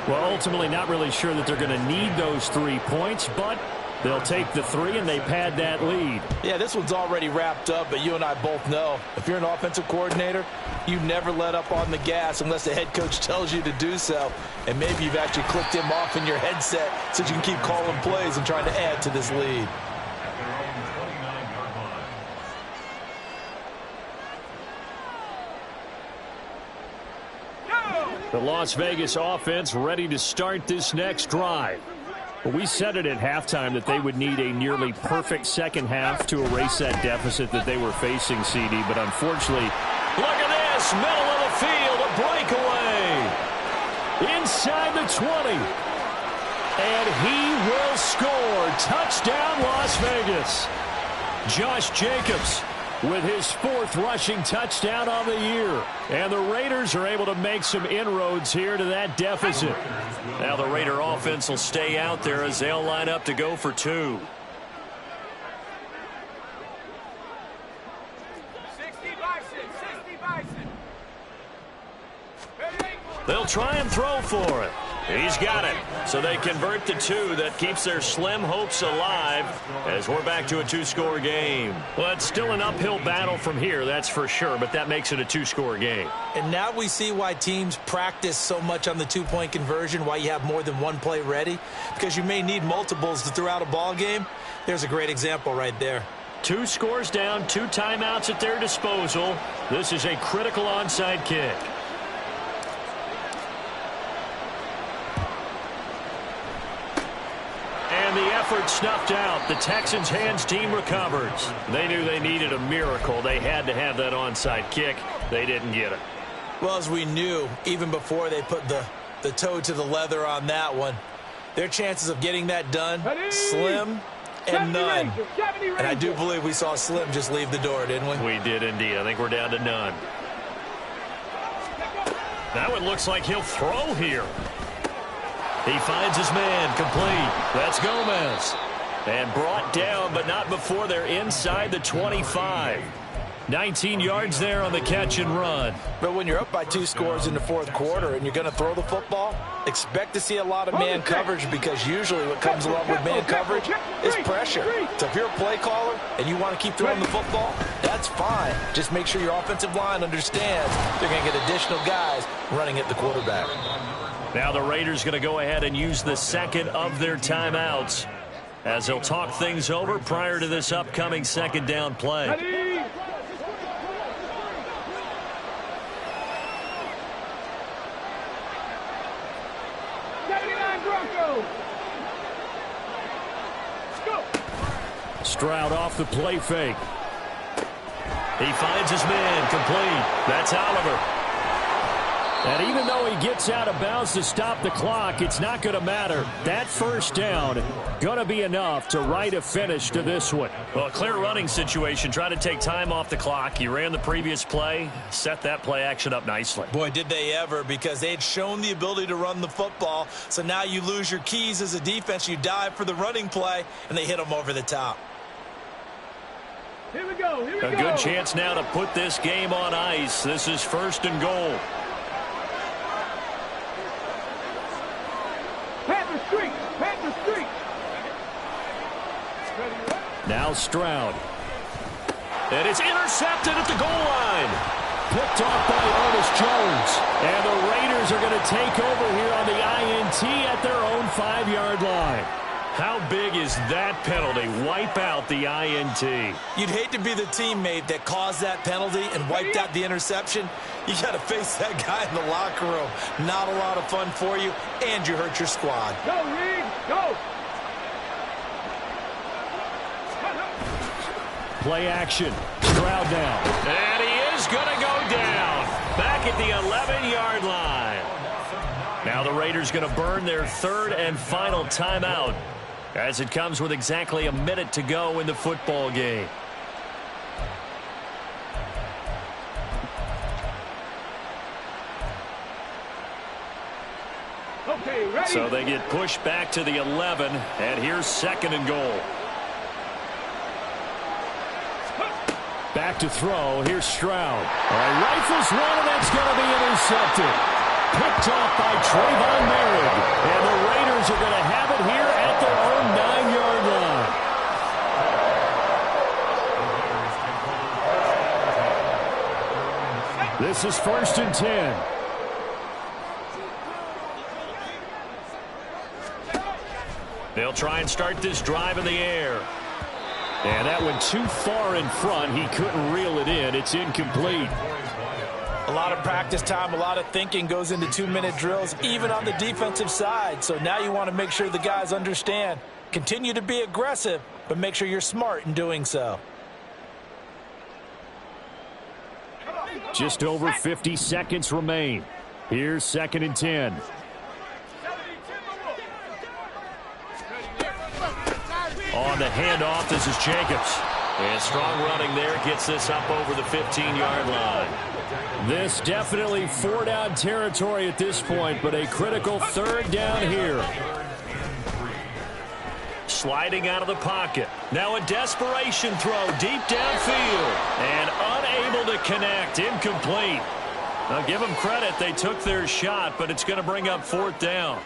Well, ultimately not really sure that they're going to need those 3 points, but they'll take the 3 and they pad that lead. Yeah, this one's already wrapped up, but you and I both know if you're an offensive coordinator, you never let up on the gas unless the head coach tells you to do so. And maybe you've actually clicked him off in your headset so you can keep calling plays and trying to add to this lead. The Las Vegas offense ready to start this next drive. Well, we said it at halftime that they would need a nearly perfect second half to erase that deficit that they were facing, CD. But unfortunately, look at this, middle of the field, a breakaway. Inside the 20. And he will score. Touchdown, Las Vegas. Josh Jacobs with his 4th rushing touchdown on the year. And the Raiders are able to make some inroads here to that deficit. Now the Raider offense will stay out there as they'll line up to go for 2. 60 Bison. They'll try and throw for it. He's got it. So they convert the 2. That keeps their slim hopes alive as we're back to a 2-score game. Well, it's still an uphill battle from here, that's for sure, but that makes it a 2-score game. And now we see why teams practice so much on the 2-point conversion, why you have more than one play ready, because you may need multiples to throw out a ball game. There's a great example right there. 2 scores down, 2 timeouts at their disposal. This is a critical onside kick. And the effort snuffed out. The Texans' hands team recovers. They knew they needed a miracle. They had to have that onside kick. They didn't get it. Well, as we knew, even before they put the toe to the leather on that one, their chances of getting that done, slim and none. And I do believe we saw Slim just leave the door, didn't we? We did indeed. I think we're down to none. Now it looks like he'll throw here. He finds his man, complete. That's Gomez. And brought down, but not before they're inside the 25. 19 yards there on the catch and run. But when you're up by 2 scores in the 4th quarter and you're going to throw the football, expect to see a lot of man coverage, because usually what comes along with man coverage is pressure. So if you're a play caller and you want to keep throwing the football, that's fine. Just make sure your offensive line understands they're going to get additional guys running at the quarterback. Now the Raiders going to go ahead and use the 2nd of their timeouts as they'll talk things over prior to this upcoming 2nd down play. Stroud off the play fake. He finds his man, complete. That's Oliver. And even though he gets out of bounds to stop the clock, it's not going to matter. That first down going to be enough to write a finish to this one. Well, a clear running situation. Try to take time off the clock. You ran the previous play, set that play action up nicely. Boy, did they ever, because they had shown the ability to run the football. So now you lose your keys as a defense. You dive for the running play, and they hit them over the top. Here we go. A good chance now to put this game on ice. This is 1st and goal. Panther Street. Now Stroud. And it's intercepted at the goal line. Picked off by Ernest Jones. And the Raiders are going to take over here on the INT at their own 5-yard line. How big is that penalty? Wipe out the INT. You'd hate to be the teammate that caused that penalty and wiped out the interception. You got to face that guy in the locker room. Not a lot of fun for you, and you hurt your squad. Go, Reed, go. Play action. Stroud down. And he is going to go down. Back at the 11-yard line. Now the Raiders going to burn their 3rd and final timeout, as it comes with exactly a minute to go in the football game. Okay, ready? So they get pushed back to the 11, and here's 2nd and goal. Back to throw. Here's Stroud. Rifles one, and that's going to be intercepted. Picked off by Trayvon Merritt. And the Raiders are going to have it here at their own 9-yard line. This is 1st and 10. They'll try and start this drive in the air. And that went too far in front. He couldn't reel it in. It's incomplete. A lot of practice time, a lot of thinking goes into 2-minute drills, even on the defensive side. So now you want to make sure the guys understand. Continue to be aggressive, but make sure you're smart in doing so. Just over 50 seconds remain. Here's 2nd and 10. On the handoff, this is Jacobs. And strong running there gets this up over the 15-yard line. This definitely 4-down territory at this point, but a critical 3rd down here. Sliding out of the pocket. Now a desperation throw deep downfield. And unable to connect. Incomplete. Now give them credit. They took their shot, but it's going to bring up 4th down.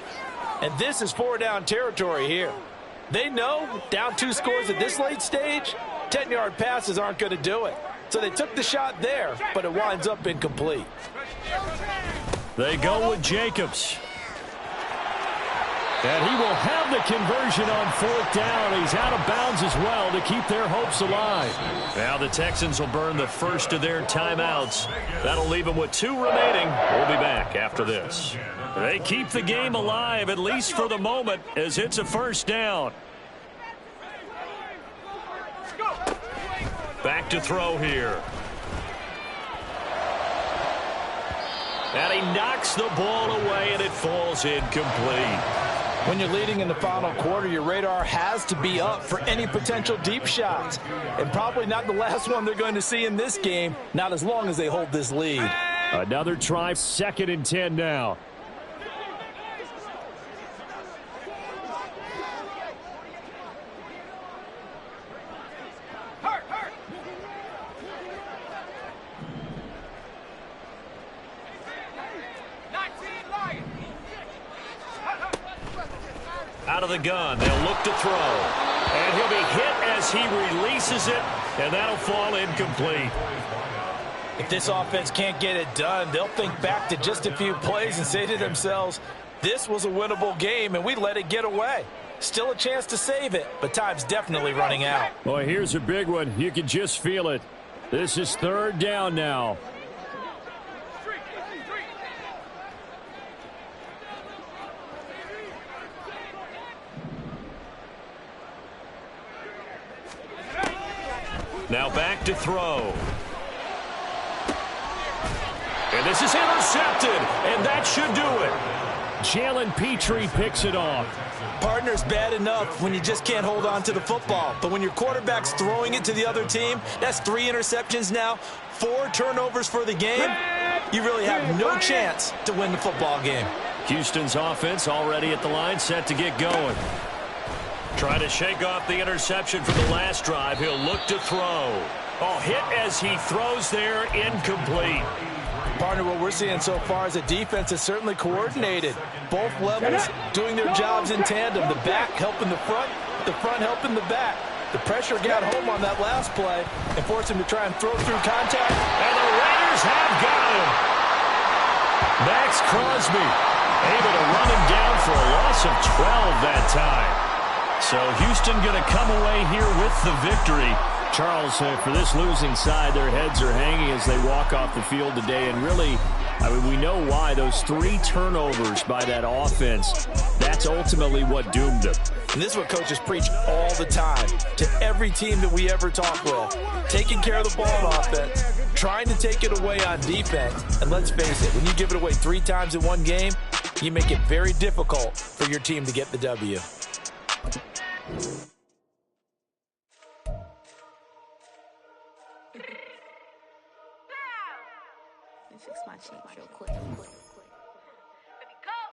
And this is 4-down territory here. They know down 2 scores at this late stage, 10-yard passes aren't going to do it. So they took the shot there, but it winds up incomplete. They go with Jacobs. And he will have the conversion on 4th down. He's out of bounds as well to keep their hopes alive. Now the Texans will burn the first of their timeouts. That'll leave them with 2 remaining. We'll be back after this. They keep the game alive, at least for the moment, as it's a 1st down. Back to throw here. And he knocks the ball away, and it falls incomplete. When you're leading in the final quarter, your radar has to be up for any potential deep shots. And probably not the last one they're going to see in this game, not as long as they hold this lead. Another try, 2nd and 10 now. Out of the gun, they'll look to throw. And he'll be hit as he releases it, and that'll fall incomplete. If this offense can't get it done, they'll think back to just a few plays and say to themselves, this was a winnable game, and we let it get away. Still a chance to save it, but time's definitely running out. Boy, here's a big one. You can just feel it. This is 3rd down now. Now back to throw. And this is intercepted, and that should do it. Jalen Petrie picks it off. Partner's bad enough when you just can't hold on to the football. But when your quarterback's throwing it to the other team, that's 3 interceptions now, 4 turnovers for the game. You really have no chance to win the football game. Houston's offense already at the line, set to get going. Trying to shake off the interception from the last drive. He'll look to throw. Oh, hit as he throws there, incomplete. Partner, what we're seeing so far is the defense is certainly coordinated. Both levels doing their jobs in tandem. The back helping the front helping the back. The pressure got home on that last play and forced him to try and throw through contact. And the Raiders have got him. Max Crosby able to run him down for a loss of 12 that time. So Houston going to come away here with the victory. Charles, for this losing side, their heads are hanging as they walk off the field today. And really, I mean, we know why. Those 3 turnovers by that offense, that's ultimately what doomed them. And this is what coaches preach all the time to every team that we ever talk with. Taking care of the ball on offense, trying to take it away on defense. And let's face it, when you give it away 3 times in one game, you make it very difficult for your team to get the W. Fix my cheeks real quick.